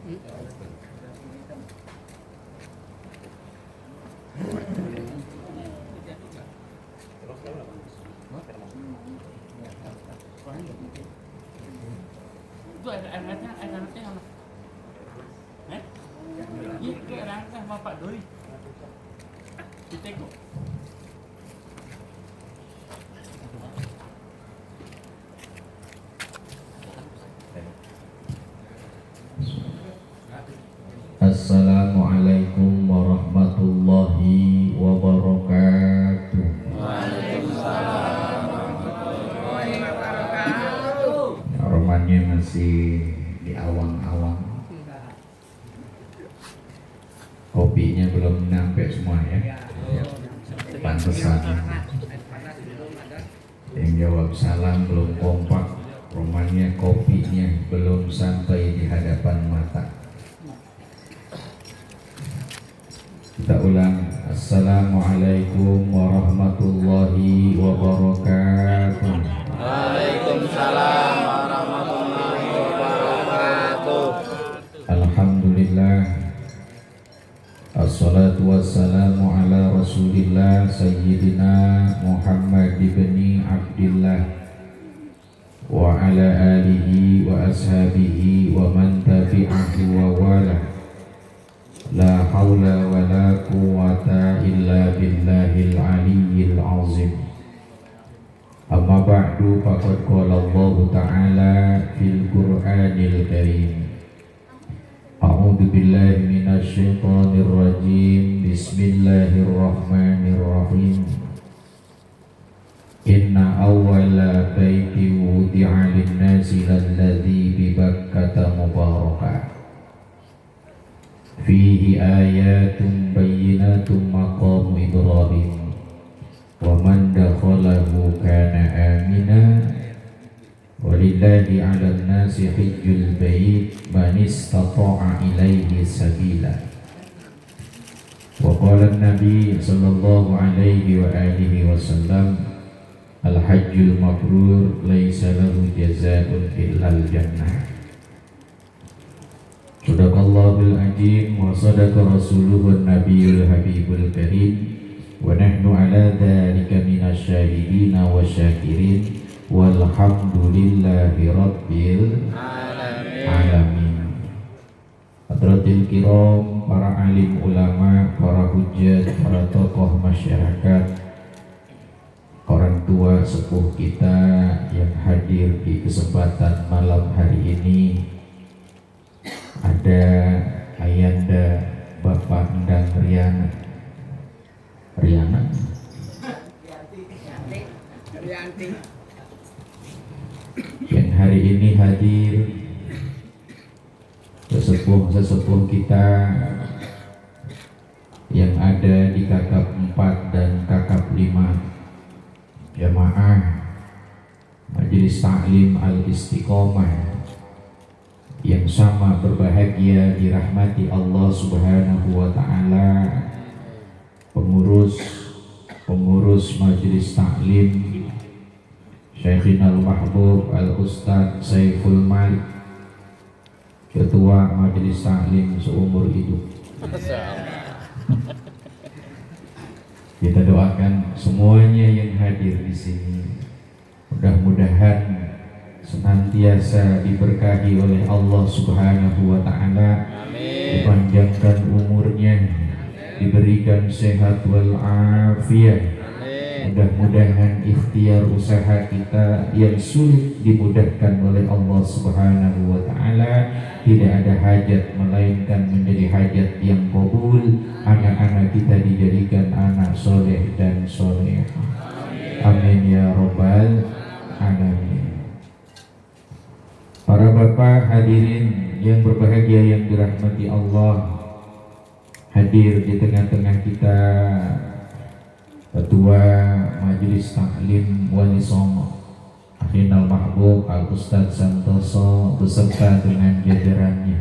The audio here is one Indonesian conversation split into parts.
Itu air hangatnya apa? Iya, itu air hangatnya sama Pak Doi. Ditengok. Assalamualaikum warahmatullahi wabarakatuh. Waalaikumsalam warahmatullahi wabarakatuh. Romannya masih di awang-awang. Kopinya belum nyampe semua ya. Pantesan. Yang jawab salam belum kompak. Romannya kopinya belum sampai di hadapan mata. Kita ulang. Assalamualaikum warahmatullahi wabarakatuh. Waalaikumsalam warahmatullahi wabarakatuh. Alhamdulillah. Assalatu wassalamu ala rasulillah Sayyidina Muhammad ibn Abdillah wa ala alihi wa ashabihi wa man tabi'ahu wa wala. La hawla wa la quwwata illa billahil aliyyil azim. Amma ba'du, faqad qala Allah ta'ala fil Qur'anil Karim. A'udzu billahi minasy syaithanir rajim. Bismillahirrahmanirrahim. Inna awwala baiti wudi'a lin-nasi lalladzi bi Bakkah mubarakan. Fihi ayatun bayyinatun maqamu Ibrahim wa man dakhalahu kana amina walillahi 'alan nasi hajjul bait man istata'a ilaihi sabila. Wa qala an-nabi sallallahu alaihi wa alihi wasallam al-hajjul mabrur laisa lahu jazaa'un illal jannah. Sadaqallahul azim wa sadaqa rasuluhun nabiyul habibul karim wa nahnu ala dzalika minasy syahidin wa syakirin walhamdulillahi rabbil alamin. Hadratil kiram, para alim ulama, para hujjah, para tokoh masyarakat, orang tua sepuh kita yang hadir di kesempatan malam hari ini. Ada Ayanda Bapak Endang Riana yang hari ini hadir, sesepuh kita yang ada di kakap 4 dan kakap 5 jamaah Majelis Ta'lim Al-Istiqomah yang sama berbahagia dirahmati Allah Subhanahu wa taala, pengurus Majelis Ta'lim Syekhina Al-Mahbub Al-Ustaz Saiful Malik, Ketua Majelis Ta'lim seumur hidup. Kita doakan semuanya yang hadir di sini, mudah-mudahan senantiasa diberkahi oleh Allah Subhanahu wa taala, dipanjangkan umurnya, diberikan sehat wal afiat. Mudah-mudahan ikhtiar usaha kita yang sulit dimudahkan oleh Allah Subhanahu wa taala, tidak ada hajat melainkan menjadi hajat yang qabul. Anak-anak kita dijadikan anak soleh dan solehah. Amin ya rabbal alamin. Para bapak hadirin yang berbahagia yang dirahmati Allah, hadir di tengah-tengah kita Ketua Majelis Ta'lim Wali Songo Akhinal Mahbub Al-Ustaz Santoso beserta dengan jajarannya.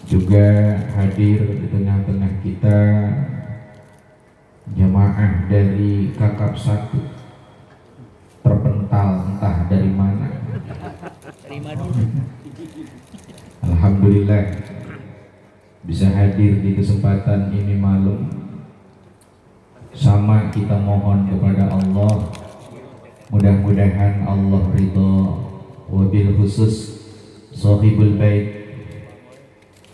Juga hadir di tengah-tengah kita jamaah dari kakap 1 terpental entah dari mana. Alhamdulillah bisa hadir di kesempatan ini malam. Sama kita mohon kepada Allah, mudah-mudahan Allah ridho. Wabil khusus Sohibul Bait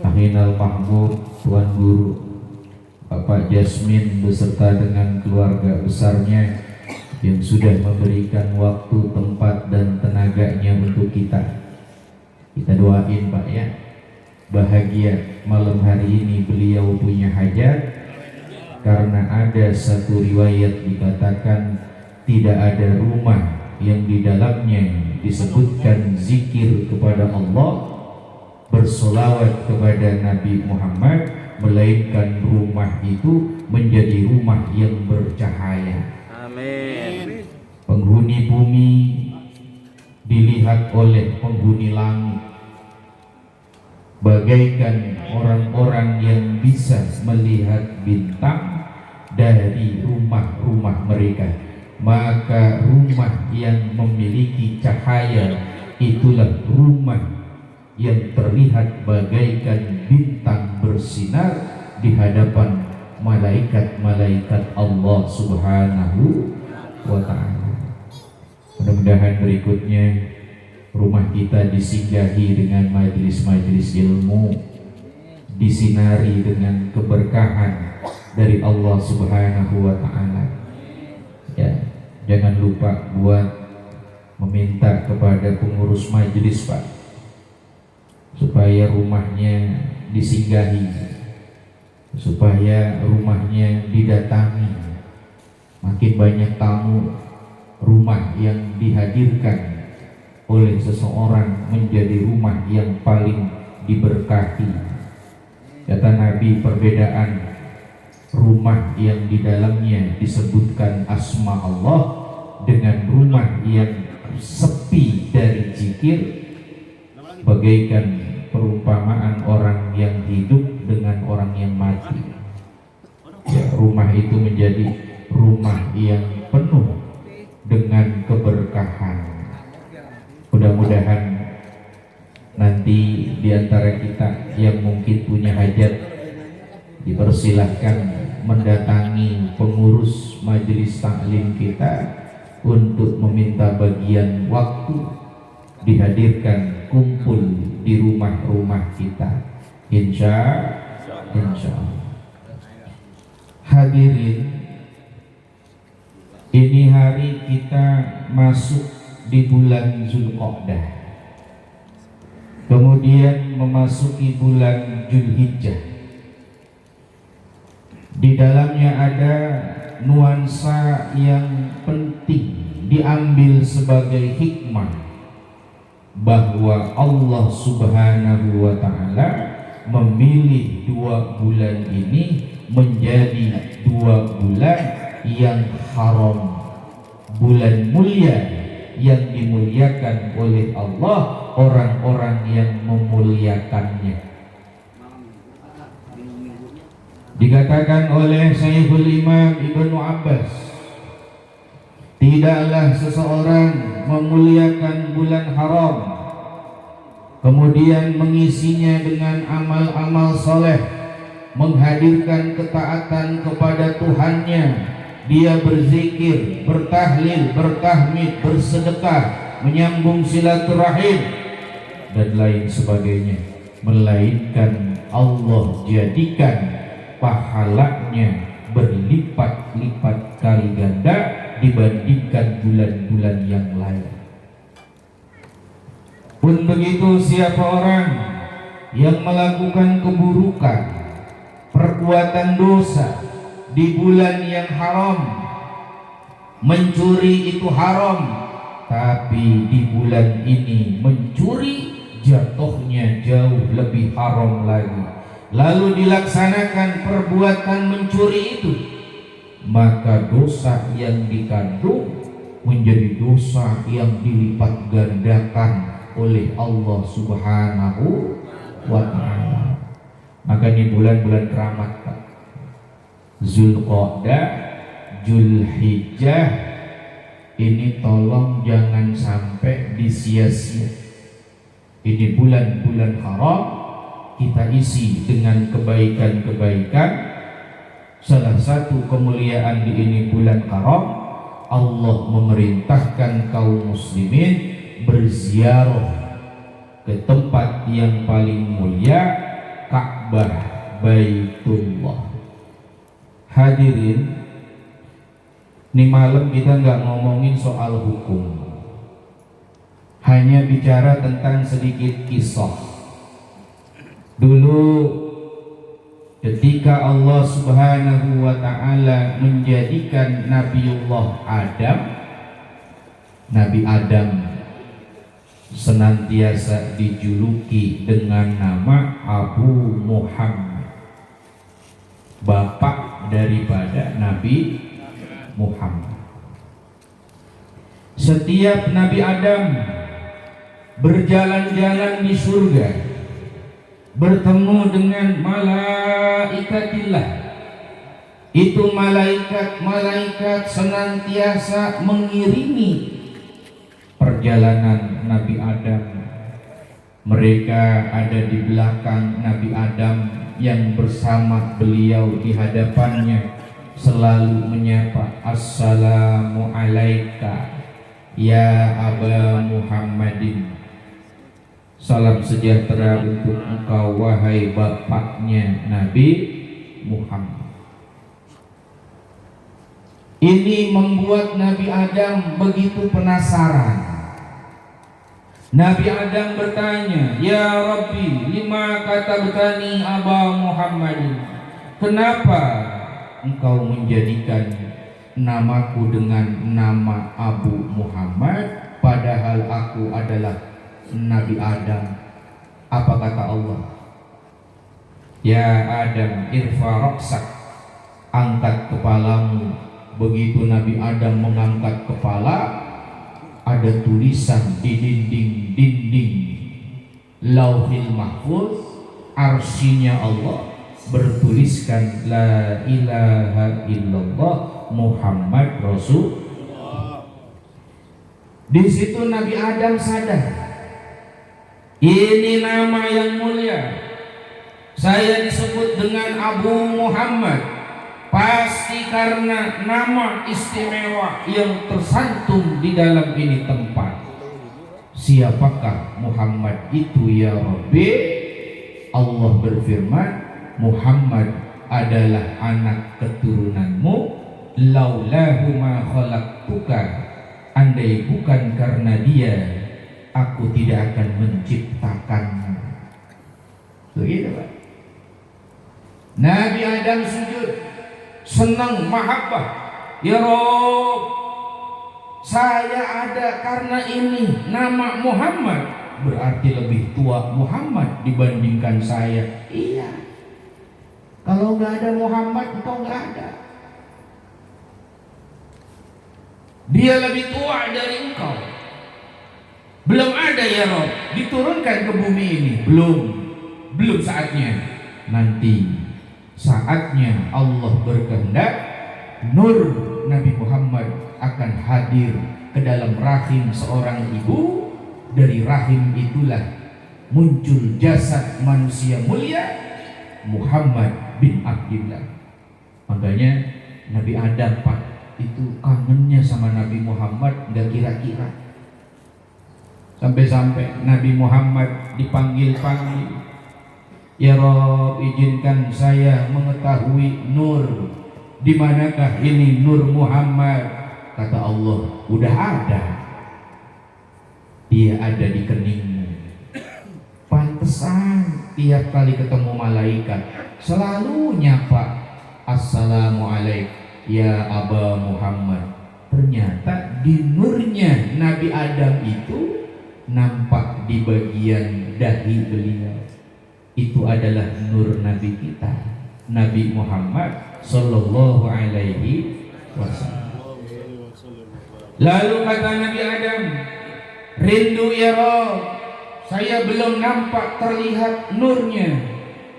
Ahinal Mahmud, Tuan Guru Bapak Jasmin beserta dengan keluarga besarnya yang sudah memberikan waktu, tempat, dan tenaganya untuk kita. Kita doain Pak ya, bahagia malam hari ini beliau punya hajat, karena ada satu riwayat dikatakan tidak ada rumah yang di dalamnya disebutkan zikir kepada Allah, bersolawat kepada Nabi Muhammad, melainkan rumah itu menjadi rumah yang bercahaya. Amin. Penghuni bumi dilihat oleh penghuni langit bagaikan orang-orang yang bisa melihat bintang dari rumah-rumah mereka. Maka rumah yang memiliki cahaya itulah rumah yang terlihat bagaikan bintang bersinar di hadapan malaikat-malaikat Allah Subhanahu wa ta'ala. Mudah-mudahan berikutnya rumah kita disinggahi dengan majelis-majelis ilmu, disinari dengan keberkahan dari Allah Subhanahu wa ta'ala. Ya, jangan lupa buat meminta kepada pengurus majelis Pak, supaya rumahnya disinggahi, supaya rumahnya didatangi. Makin banyak tamu, rumah yang dihadirkan oleh seseorang menjadi rumah yang paling diberkati. Kata Nabi, perbedaan rumah yang di dalamnya disebutkan asma Allah dengan rumah yang sepi dari zikir bagaikan perumpamaan orang yang hidup dengan orang yang mati. Ya, rumah itu menjadi rumah yang penuh dengan keberkahan. Mudah-mudahan nanti di antara kita yang mungkin punya hajat dipersilahkan mendatangi pengurus majelis taklim kita untuk meminta bagian waktu dihadirkan kumpul di rumah-rumah kita. Insya Allah. Hadirin, ini hari kita masuk di bulan Zulqa'dah, kemudian memasuki bulan Zulhijjah. Di dalamnya ada nuansa yang penting diambil sebagai hikmah, bahwa Allah Subhanahu wa ta'ala memilih 2 bulan ini menjadi 2 bulan yang haram, bulan mulia yang dimuliakan oleh Allah, orang-orang yang memuliakannya. Dikatakan oleh Syekhul Imam Ibnu Abbas, tidaklah seseorang memuliakan bulan haram kemudian mengisinya dengan amal-amal soleh, menghadirkan ketaatan kepada Tuhannya, dia berzikir, bertahlil, bertahmid, bersedekah, menyambung silaturahim dan lain sebagainya, melainkan Allah jadikan pahalanya berlipat-lipat kali ganda dibandingkan bulan-bulan yang lain. Pun begitu, siapa orang yang melakukan keburukan, perbuatan dosa di bulan yang haram, mencuri itu haram, tapi di bulan ini mencuri jatuhnya jauh lebih haram lagi, lalu dilaksanakan perbuatan mencuri itu, maka dosa yang dikandung menjadi dosa yang dilipat gandakan oleh Allah Subhanahu wa ta'ala. Maka ini bulan-bulan keramat Pak. Zulqa'dah, Zulhijjah, ini tolong jangan sampai disia-sia. Ini bulan-bulan haram kita isi dengan kebaikan-kebaikan. Salah satu kemuliaan di ini bulan Haram, Allah memerintahkan kaum muslimin berziarah ke tempat yang paling mulia, Ka'bah Baitullah. Hadirin, ini malam kita nggak ngomongin soal hukum, hanya bicara tentang sedikit kisah. Dulu ketika Allah Subhanahu wa ta'ala menjadikan Nabiullah Adam, Nabi Adam senantiasa dijuluki dengan nama Abu Muhammad, bapak daripada Nabi Muhammad. Setiap Nabi Adam berjalan-jalan di surga, bertemu dengan malaikatillah, itu malaikat-malaikat senantiasa mengiringi perjalanan Nabi Adam. Mereka ada di belakang Nabi Adam, yang bersama beliau di hadapannya selalu menyapa, assalamu alaika ya Aba Muhammadin. Salam sejahtera untuk engkau wahai bapaknya Nabi Muhammad. Ini membuat Nabi Adam begitu penasaran. Nabi Adam bertanya, ya Rabbi, lima katabtani Aba Muhammadin, kenapa engkau menjadikan namaku dengan nama Abu Muhammad, padahal aku adalah Nabi Adam? Apa kata Allah? Ya Adam, irfa roksak, angkat kepalamu. Begitu Nabi Adam mengangkat kepala, ada tulisan di dinding Lauhil Mahfuz, arsinya Allah, bertuliskan la ilaha illallah Muhammad Rasul. Di situ Nabi Adam sadar, ini nama yang mulia, saya disebut dengan Abu Muhammad, pasti karena nama istimewa yang tersantum di dalam ini tempat. Siapakah Muhammad itu ya Rabbi? Allah berfirman, Muhammad adalah anak keturunanmu. Laulahu ma khalaqtuka, andai bukan karena dia, aku tidak akan menciptakanmu. Begitu Pak. Nabi Adam sujud, senang, mahabbah, ya Rabb, saya ada karena ini nama Muhammad, berarti lebih tua Muhammad dibandingkan saya. Iya, kalau nggak ada Muhammad engkau nggak ada. Dia lebih tua dari engkau. Belum ada ya Rabb diturunkan ke bumi ini, belum saatnya. Nanti saatnya Allah berkehendak, nur Nabi Muhammad akan hadir ke dalam rahim seorang ibu. Dari rahim itulah muncul jasad manusia mulia Muhammad bin Abdillah. Makanya Nabi Adam Pak itu kangennya sama Nabi Muhammad nggak kira-kira. Sampai-sampai Nabi Muhammad dipanggil-panggil, ya Rabb, izinkan saya mengetahui nur. Di manakah ini nur Muhammad? Kata Allah, udah ada. Dia ada di keningmu. Pantesan tiap kali ketemu malaikat selalu nyapa, assalamualaikum ya Aba Muhammad. Ternyata di nurnya Nabi Adam itu nampak di bagian dahi beliau. Itu adalah nur Nabi kita, Nabi Muhammad Sallallahu Alaihi Wasallam. Lalu kata Nabi Adam, rindu ya Rabb, saya belum nampak terlihat nurnya.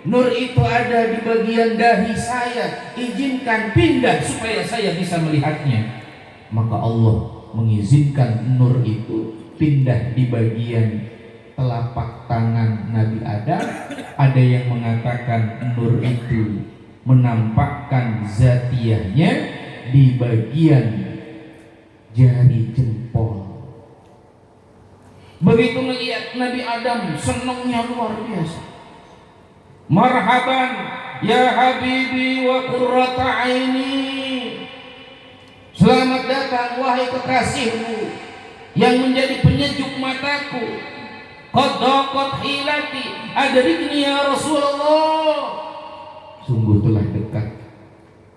Nur itu ada di bagian dahi saya, izinkan pindah supaya saya bisa melihatnya. Maka Allah mengizinkan nur itu pindah di bagian telapak tangan Nabi Adam. ada yang mengatakan nur itu menampakkan zatiyahnya di bagian jari jempol. Begitu melihat Nabi Adam, senangnya luar biasa. Marhaban ya habibi wa qurrata aini. Selamat datang wahai kekasihku yang menjadi penyejuk mataku. Qad daqat hilati adrikni ya Rasulullah. Sungguh telah dekat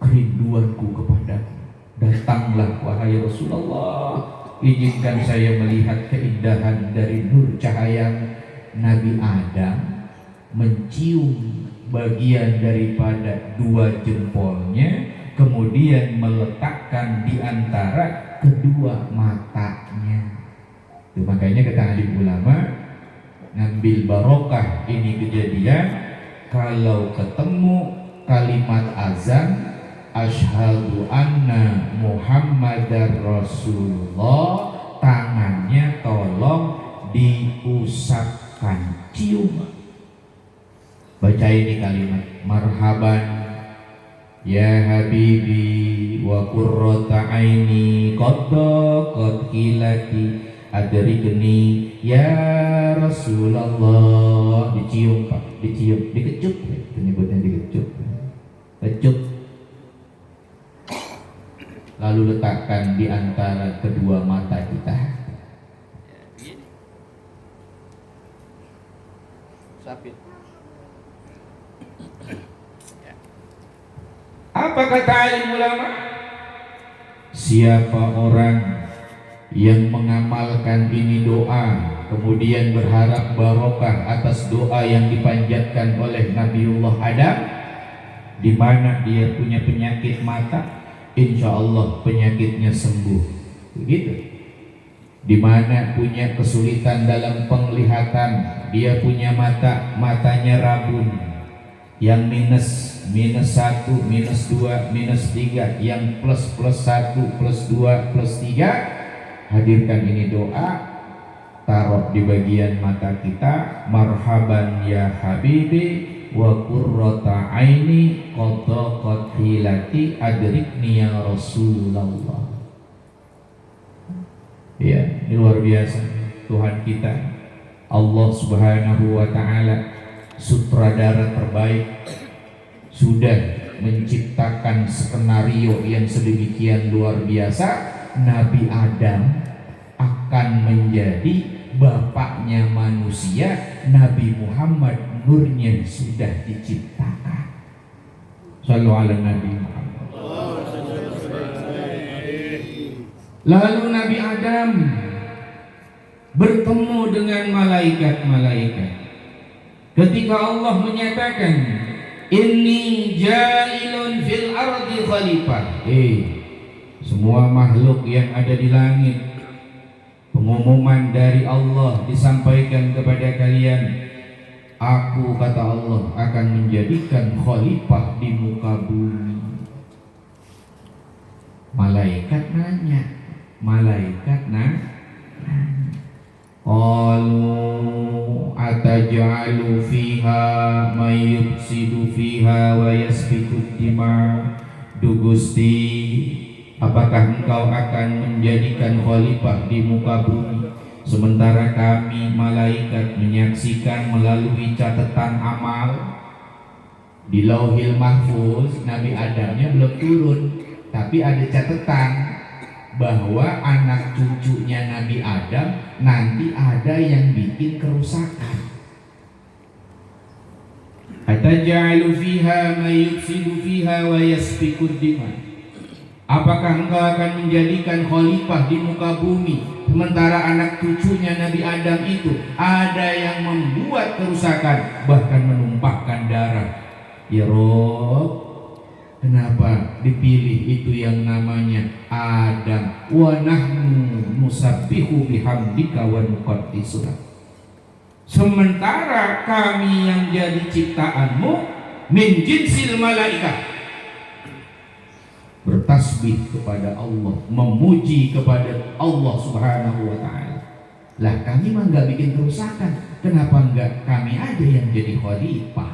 kerinduanku kepadamu. Datanglah wahai Rasulullah. Izinkan saya melihat keindahan dari nur cahaya Nabi Adam mencium bagian daripada dua jempolnya, kemudian meletakkan di antara kedua matanya. Itu makanya kata alim ulama, ngambil barokah ini kejadian kalau ketemu kalimat azan asyhadu anna Muhammadar Rasulullah, tangannya tolong diusapkan, cium. Baca ini kalimat, marhaban ya habibi wa qurrata aini qad hilati adrikni ya Rasulullah. Dicium Pak, dicium, dikecup, penyebutnya dikecup, kecup, lalu letakkan di antara kedua mata kita. Sapit. Apa kata alim ulama? Siapa orang yang mengamalkan ini doa, kemudian berharap barokah atas doa yang dipanjatkan oleh Nabiullah Adam, di mana dia punya penyakit mata, insya Allah penyakitnya sembuh. Begitu. Di mana punya kesulitan dalam penglihatan, dia punya matanya rabun. Yang minus 1, minus 2, minus 3, yang plus 1, plus 2, plus 3, hadirkan ini doa, taruh di bagian mata kita, marhaban ya habibi wa qurrata aini qad hilati adrikni ya Rasulullah. Ya, ini luar biasa Tuhan kita Allah Subhanahu wa ta'ala, sutradara terbaik, sudah menciptakan skenario yang sedemikian luar biasa. Nabi Adam akan menjadi bapaknya manusia, Nabi Muhammad nurnya sudah diciptakan. Shallu ala Nabi Muhammad. Lalu Nabi Adam bertemu dengan malaikat-malaikat. Ketika Allah menyatakan inni ja'ilun fil ardi khalifah, semua makhluk yang ada di langit, pengumuman dari Allah disampaikan kepada kalian, aku kata Allah akan menjadikan khalifah di muka bumi. Malaikat nanya, qalu ataj'alu fiha may yufsidu fiha wa yasfiku dima. Du Gusti, apakah engkau akan menjadikan khalifah di muka bumi, sementara kami malaikat menyaksikan melalui catatan amal di Lauhil Mahfuz. Nabi Adamnya belum turun, tapi ada catatan bahwa anak cucunya Nabi Adam nanti ada yang bikin kerusakan. Ataj'alu fiha may yufsidu fiha wa yasfiku dima. Apakah engkau akan menjadikan khalifah di muka bumi, sementara anak cucunya Nabi Adam itu ada yang membuat kerusakan, bahkan menumpahkan darah. Ya Rob, kenapa dipilih itu yang namanya Adam? Wa nahnu nusabbihu bihamdika wa nuqaddisuka. Sementara kami yang jadi ciptaanmu min jinsil malaikat, bertasbih kepada Allah, memuji kepada Allah Subhanahu wa ta'ala. Lah kami mah gak bikin kerusakan, kenapa enggak kami aja yang jadi khalifah?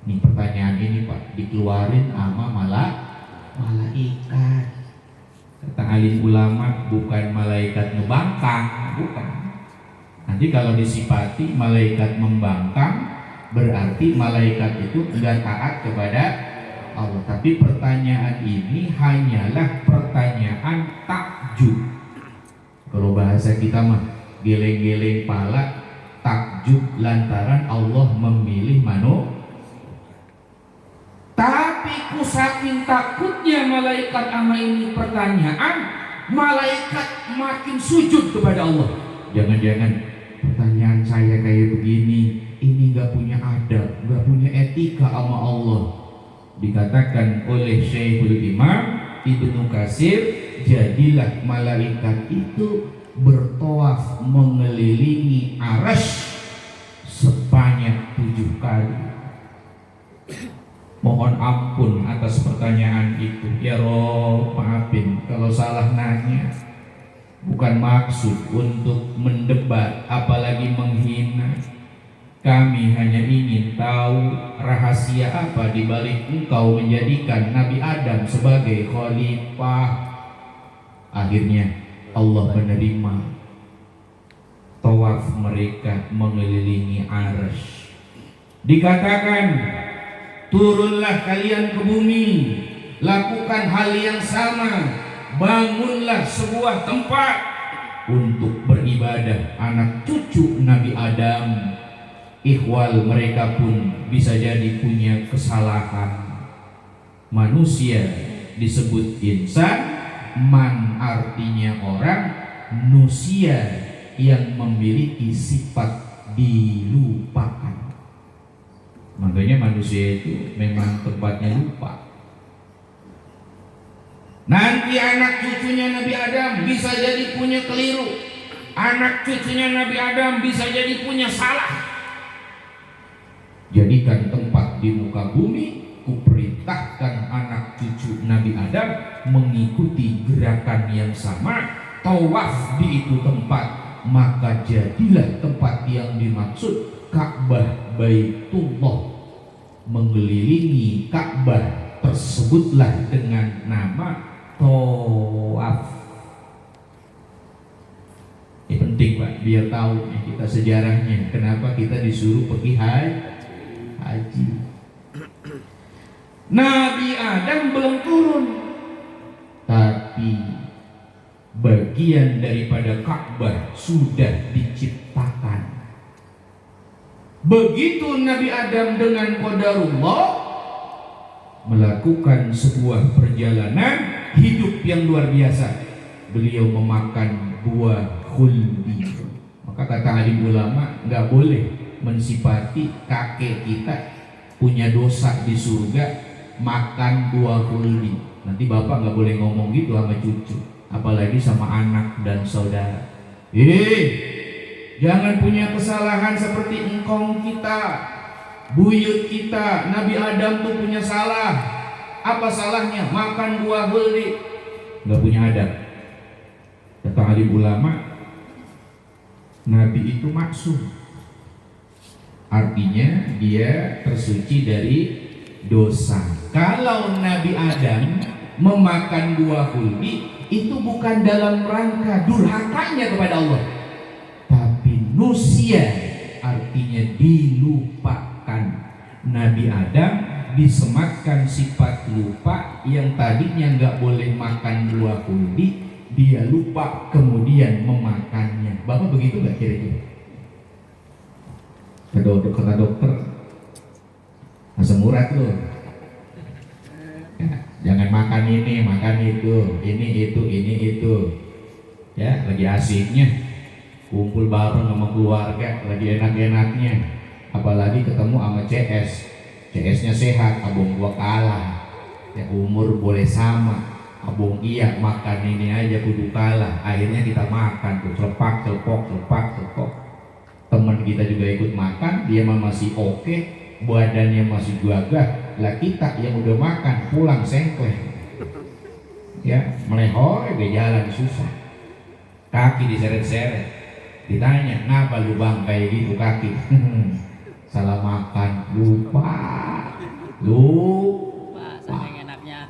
Ini pertanyaan ini Pak dikeluarin sama malaikat. Kata alim ulama, bukan malaikat ngebangkang, bukan. Nanti kalau disifati malaikat membangkang, berarti malaikat itu enggak taat kepada Allah. Tapi pertanyaan ini hanyalah pertanyaan takjub. Kalau bahasa kita mah geleng-geleng pala, takjub lantaran Allah memilih manusia. Tapi ku saking takutnya malaikat sama ini pertanyaan, malaikat makin sujud kepada Allah. Jangan-jangan pertanyaan saya kayak begini, ini gak punya adab, gak punya etika sama Allah. Dikatakan oleh Syekhul Imam Ibnu Katsir, jadilah malaikat itu bertawaf mengelilingi arasy sebanyak 7 kali. Mohon ampun atas pertanyaan itu. Ya Rob, maafin kalau salah nanya. Bukan maksud untuk mendebat, apalagi menghina. Kami hanya ingin tahu rahasia apa di balik engkau menjadikan Nabi Adam sebagai khalifah. Akhirnya Allah menerima tawaf mereka mengelilingi arasy. Dikatakan, turunlah kalian ke bumi, lakukan hal yang sama, bangunlah sebuah tempat untuk beribadah anak cucu Nabi Adam. Ikhwal, mereka pun bisa jadi punya kesalahan. Manusia disebut insan, man artinya orang, nusia yang memiliki sifat dilupakan. Makanya manusia itu memang tempatnya lupa. Nanti anak cucunya Nabi Adam bisa jadi punya keliru. Anak cucunya Nabi Adam bisa jadi punya salah. Jadikan tempat di muka bumi, kuperintahkan anak cucu Nabi Adam mengikuti gerakan yang sama, tawaf di itu tempat, maka jadilah tempat yang dimaksud Ka'bah Baitullah. Mengelilingi Ka'bah tersebutlah dengan nama tawaf. Ini penting Pak, biar tahu kita sejarahnya, kenapa kita disuruh pergi haji. Nabi Adam belum turun, tapi bagian daripada Ka'bah sudah diciptakan. Begitu Nabi Adam dengan qadarullah melakukan sebuah perjalanan hidup yang luar biasa, beliau memakan buah khuldi. Maka kata alim ulama, nggak boleh mensifati kakek kita punya dosa di surga makan buah khuldi. Nanti bapak nggak boleh ngomong gitu sama cucu, apalagi sama anak dan saudara. Jangan punya kesalahan seperti engkong kita, buyut kita. Nabi Adam tuh punya salah. Apa salahnya? Makan buah khuldi. Nggak punya adab. Kata alim ulama, Nabi itu maksum. Artinya dia tersuci dari dosa. Kalau Nabi Adam memakan buah khuldi, itu bukan dalam rangka durhakanya kepada Allah, tapi nusia, artinya dilupakan. Nabi Adam disematkan sifat lupa, yang tadinya nggak boleh makan buah khuldi, dia lupa kemudian memakannya. Bapak begitu nggak kira-kira? Kata dokter, asam urat loh. Ya, jangan makan ini, makan itu, ini itu. Ya, lagi asiknya kumpul bareng sama keluarga, lagi enak-enaknya. Apalagi ketemu sama CS-nya sehat, abang gua kalah. Ya, umur boleh sama, abang iya makan ini aja kudu kalah. Akhirnya kita makan tuh celepak. Teman kita juga ikut makan, dia masih oke, badannya masih gagah. Lah kita yang udah makan pulang sengkleh, ya melehoy, jalan susah, kaki diseret-seret. Ditanya, ngapa lu bang kayak gitu kaki? Salah makan, lupa. Pak, saking enaknya.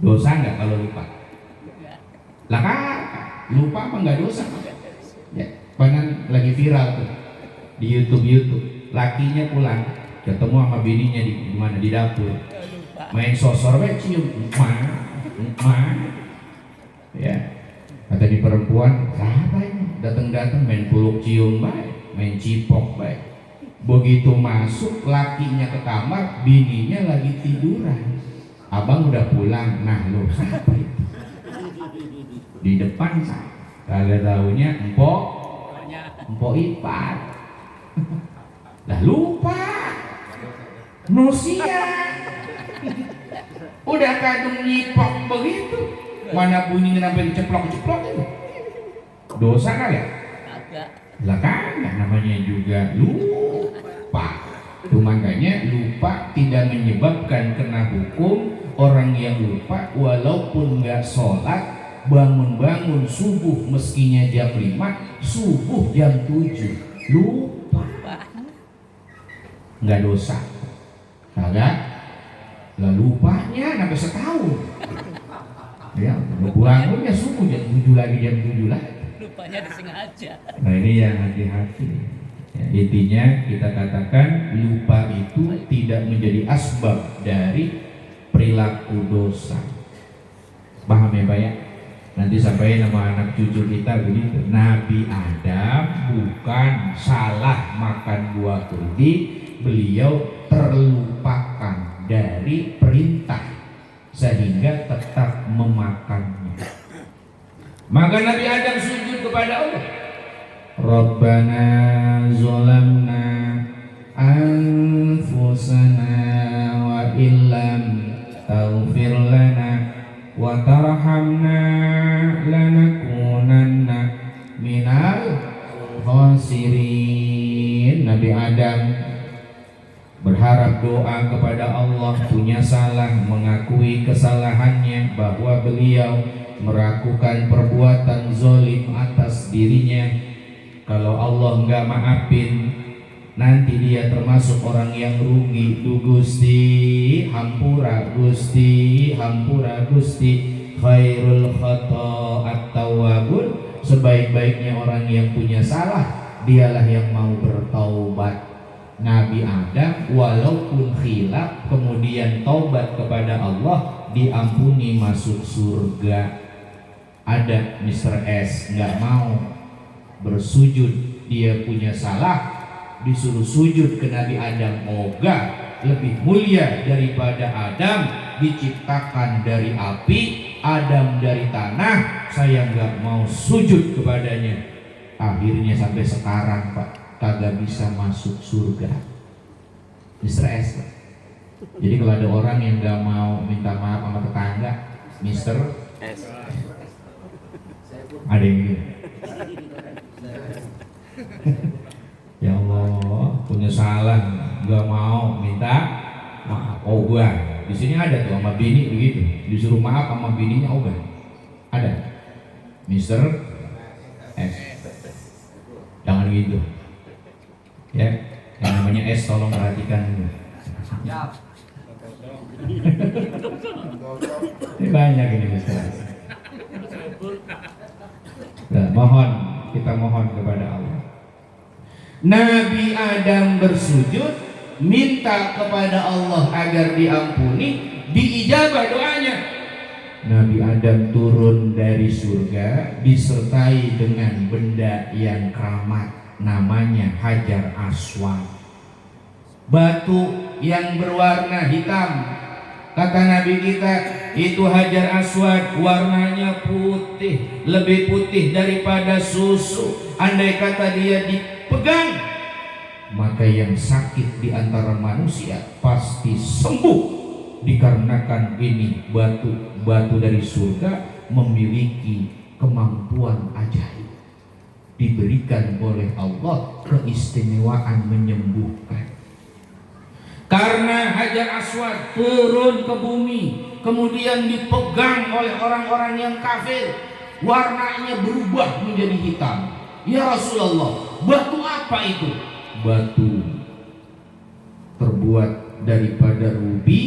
Dosa nggak kalau lupa? Enggak. Lah kan, lupa apa nggak dosa? Ya, panan lagi viral tuh di YouTube. Lakinya pulang, ketemu sama bininya di mana, di dapur. Lupa. Main sosor we cium, ya. Kata di perempuan, siapa ini? Datang main peluk cium baik, main cipok baik. Begitu masuk, lakinya ke kamar, bininya lagi tiduran. Abang udah pulang, nah lo siapa itu? Di depan saya, kagak taunya empok Ipat. Lah lupa, Nusia, udah kadung nyipok begitu, mana bunyinya sampai diceplok itu? Dosa kali ya? Kagak. Lah kagak, namanya juga lupa. Itu makanya lupa tidak menyebabkan kena hukum. Orang yang lupa walaupun nggak sholat, bangun subuh meskinya jam 5, subuh jam 7, lupa, nggak dosa. Kagak. Lah lupanya sampai setahun. Ya, bangunnya subuh jam 7 lagi, jam 7 lagi. Lupanya disengaja. Nah ini yang hati-hati. Ya, intinya kita katakan lupa itu tidak menjadi asbab dari perilaku dosa. Paham ya Pak ya? Nanti sampai nama anak cucu kita begitu. Nabi Adam bukan salah makan buah kurdi, beliau terlupakan dari perintah sehingga tetap memakannya. Maka Nabi Adam sujud kepada Allah. Rabbana zolamna anfusana wa illam taghfir lana wa tarhamna lanakunanna minal khasirin. Nabi Adam berharap doa kepada Allah, punya salah, mengakui kesalahannya bahwa beliau melakukan perbuatan zalim atas dirinya. Kalau Allah nggak maafin, nanti dia termasuk orang yang rugi. Gusti hampura Gusti khairul khata'at tawwabun. Sebaik-baiknya orang yang punya salah, dialah yang mau bertaubat. Nabi Adam walaupun khilaf kemudian taubat kepada Allah, diampuni, masuk surga. Ada Mr. S nggak mau bersujud, dia punya salah, disuruh sujud ke Nabi Adam. Ogah, lebih mulia daripada Adam, diciptakan dari api, Adam dari tanah, saya nggak mau sujud kepadanya. Akhirnya sampai sekarang Pak kagak bisa masuk surga. Mr. S. Jadi kalau ada orang yang nggak mau minta maaf sama tetangga, Mr. S. Ada yang gitu. Ya Allah, punya salah, nggak mau minta maaf. Ogah. Di sini ada tuh sama bini begitu, disuruh maaf sama bininya ogah. Ada. Mr. S. Jangan gitu. Ya, yang namanya S tolong perhatikan dulu. Ini banyak ini Mr. S. Nah, kita mohon kepada Allah. Nabi Adam bersujud, minta kepada Allah agar diampuni, diijabah doanya. Nabi Adam turun dari surga disertai dengan benda yang keramat, namanya Hajar Aswad, batu yang berwarna hitam. Kata Nabi kita, itu Hajar Aswad warnanya putih, lebih putih daripada susu. Andai kata dia dipegang, maka yang sakit di antara manusia pasti sembuh, dikarenakan ini batu dari surga memiliki kemampuan ajaib, diberikan oleh Allah keistimewaan menyembuhkan. Karena Hajar Aswad turun ke bumi, kemudian dipegang oleh orang-orang yang kafir, warnanya berubah menjadi hitam. Ya Rasulullah, batu apa itu? Batu terbuat daripada rubi,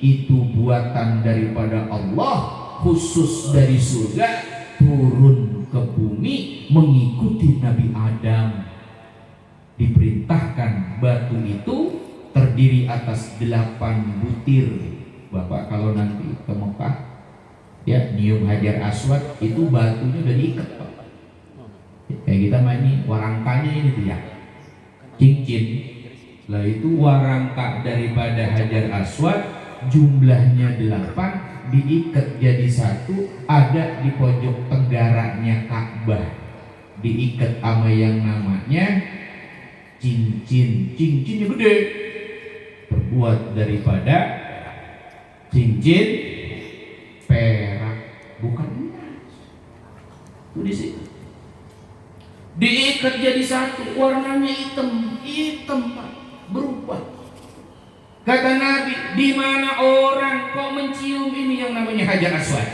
itu buatan daripada Allah, khusus dari surga turun ke bumi mengikuti Nabi Adam. Diperintahkan batu itu terdiri atas 8 butir. Bapak kalau nanti ke Mekah ya nyium Hajar Aswad, itu batunya udah diikat Pak. Kayak kita main nih warangkanya ini tuh ya, cincin. Lah itu warangka daripada Hajar Aswad jumlahnya 8 diikat jadi satu, ada di pojok tenggaranya Ka'bah, diikat sama yang namanya cincin. Cincinnya gede, terbuat daripada cincin perak, bukan emas. Itu di situ diikat jadi satu, warnanya hitam Pak, berubah. Kata Nabi, di mana orang kok mencium ini yang namanya Hajar Aswad,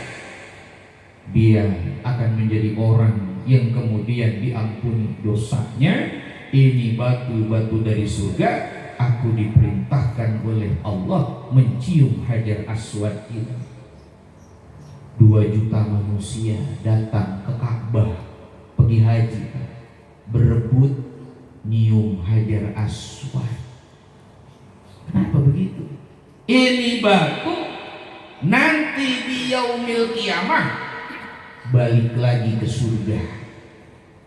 dia akan menjadi orang yang kemudian diampuni dosanya. Ini batu-batu dari surga, aku diperintahkan oleh Allah mencium Hajar Aswad itu. 2 juta manusia datang ke Ka'bah pergi haji, berebut nyium Hajar Aswad. Kenapa begitu? Ini batu nanti di yaumil kiamah balik lagi ke surga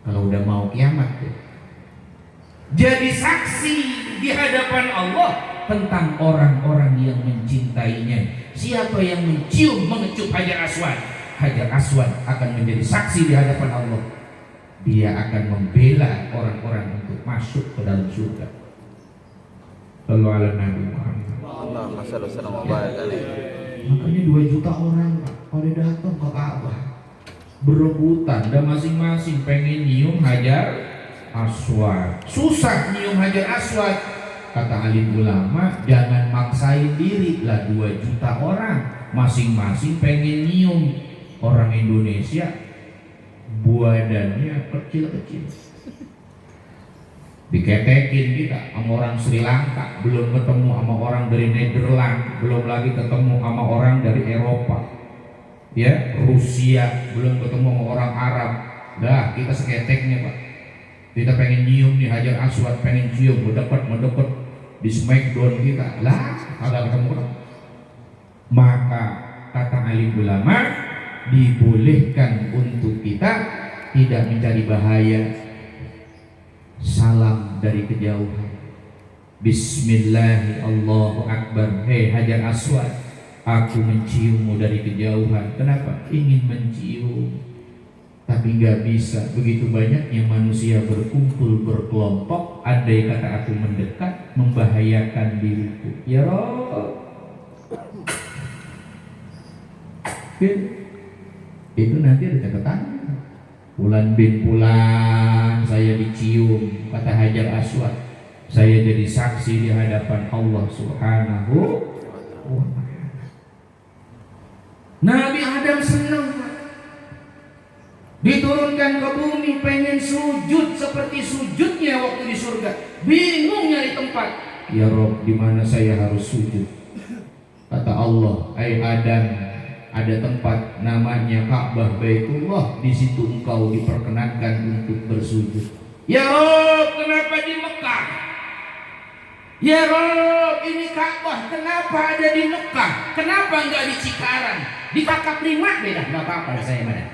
kalau udah mau kiamat tuh. Jadi saksi di hadapan Allah tentang orang-orang yang mencintainya. Siapa yang mengecup Hajar Aswad, Hajar Aswad akan menjadi saksi di hadapan Allah. Dia akan membela orang-orang untuk masuk ke dalam surga. Lalu ala Nabi Muhammad. Allahumma shalli wa sallim wa barik alaihi. Makanya 2 juta orang Pak, pada datang ke Ka'bah berebutan dan masing-masing pengen nyium Hajar Aswad. Susah nyium Hajar Aswad. Kata alim ulama, jangan maksain diri lah. 2 juta orang masing-masing pengen nyium. Orang Indonesia badannya kecil-kecil, diketekin kita sama orang Sri Lanka, belum ketemu sama orang dari Nederland, belum lagi ketemu sama orang dari Eropa ya, Rusia, belum ketemu sama orang Arab. Dah kita seketeknya Pak, kita pengen nyium nih Hajar Aswad, pengen cium, mendekat di smackdown kita lah, agak ketemu. Maka kata alim ulama, dibolehkan untuk kita tidak mencari bahaya, salam dari kejauhan, Bismillah, Allahu Akbar. Hei Hajar Aswad, aku menciummu dari kejauhan. Kenapa? Ingin mencium, tapi nggak bisa. Begitu banyaknya manusia berkumpul berkelompok, andai kata aku mendekat membahayakan diriku. Ya Rabb, itu nanti ada catatannya. Fulan bin Fulan saya dicium, kata Hajar Aswad, saya jadi saksi di hadapan Allah Subhanahu wa ta'ala. Nabi Adam senang Pak, diturunkan ke bumi pengen sujud seperti sujudnya waktu di surga, bingung nyari tempat. Ya Rob, di mana saya harus sujud? Kata Allah, hai Adam, ada tempat namanya Ka'bah Baitullah, di situ engkau diperkenankan untuk bersujud. Ya Rob, kenapa di Mekah? Ya Rob, ini Ka'bah kenapa ada di Mekah? Kenapa enggak di Cikarang? Di Kakap 5 beda, enggak apa-apa saya mana.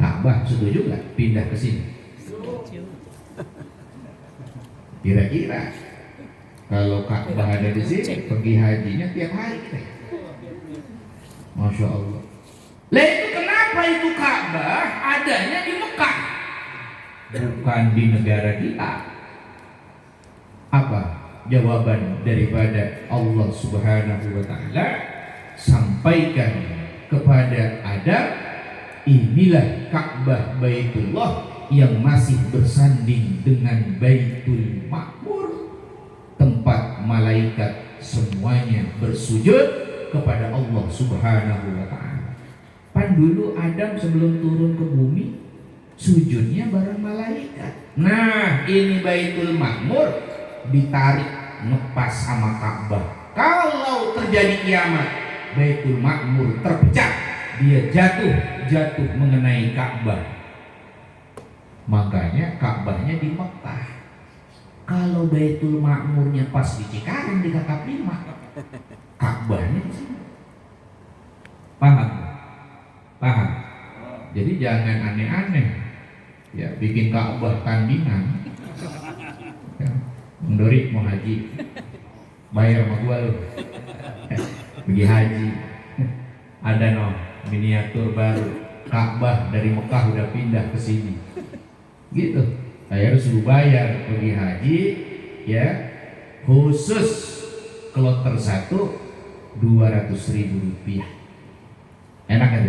Ka'bah setuju enggak pindah ke sini? Kira-kira kalau Ka'bah ada di sini, pergi hajinya tiap hari kita. Masya Allah. Lah itu kenapa itu Ka'bah adanya di Mekah, bukan di negara kita? Apa jawaban daripada Allah Subhanahu wa ta'ala? Sampaikan kepada Adam, inilah Ka'bah Baitullah yang masih bersanding dengan Baitul Ma'mur, tempat malaikat semuanya bersujud kepada Allah Subhanahu wa ta'ala. Pan dulu Adam sebelum turun ke bumi sujudnya bareng malaikat. Nah, ini Baitul Ma'mur ditarik ngepas sama Ka'bah. Kalau terjadi kiamat, Baitul Ma'mur terpecah, dia jatuh mengenai Ka'bah. Makanya Ka'bahnya di Mekah. Kalau Baitul Ma'murnya pas di Cikarang di Kakap 5, Ka'bahnya di sini. Paham? Paham? Jadi jangan aneh-aneh. Ya, bikin Ka'bah tandingan. Ya, Mendori mau haji, bayar sama gua lu. Pergi haji. Ada miniatur baru. Ka'bah dari Mekah udah pindah ke sini. Gitu. Saya harus bayar pergi haji, ya. Khusus kloter 1 200.000 rupiah. Enak kan?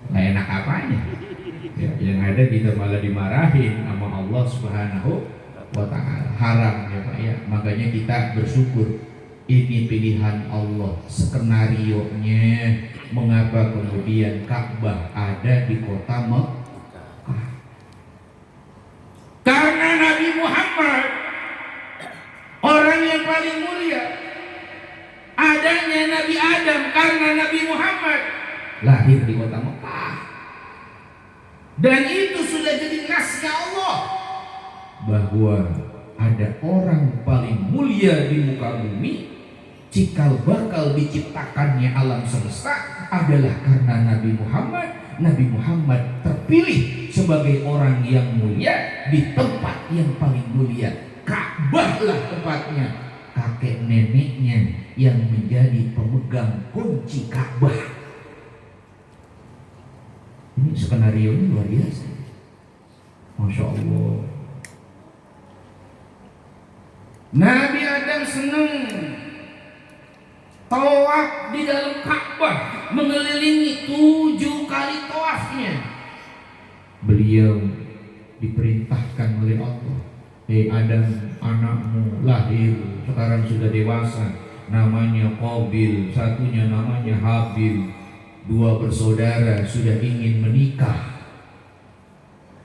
Nah, enak apanya? Ya, yang ada kita malah dimarahin sama Allah Subhanahu wa Ta'ala. Haram ya Pak ya. Makanya kita bersyukur ini pilihan Allah, skenarionya. Mengapa kemudian Ka'bah ada di kota Mekah? Karena Nabi Muhammad orang yang paling mulia. Adanya Nabi Adam karena Nabi Muhammad lahir di kota Mekah. Dan itu sudah jadi nasnya Allah bahwa ada orang paling mulia di muka bumi, cikal bakal diciptakannya alam semesta adalah karena Nabi Muhammad. Nabi Muhammad terpilih sebagai orang yang mulia di tempat yang paling mulia. Ka'bah lah tempatnya. Kakek neneknya yang menjadi pemegang kunci Ka'bah. Ini skenario ini luar biasa. Masya Allah. Nabi Adam senang tawaf di dalam Ka'bah, mengelilingi 7 kali tawafnya. Beliau diperintahkan oleh Allah, Adam, anakmu lahir, sekarang sudah dewasa, namanya Qabil, satunya namanya Habil. 2 bersaudara sudah ingin menikah.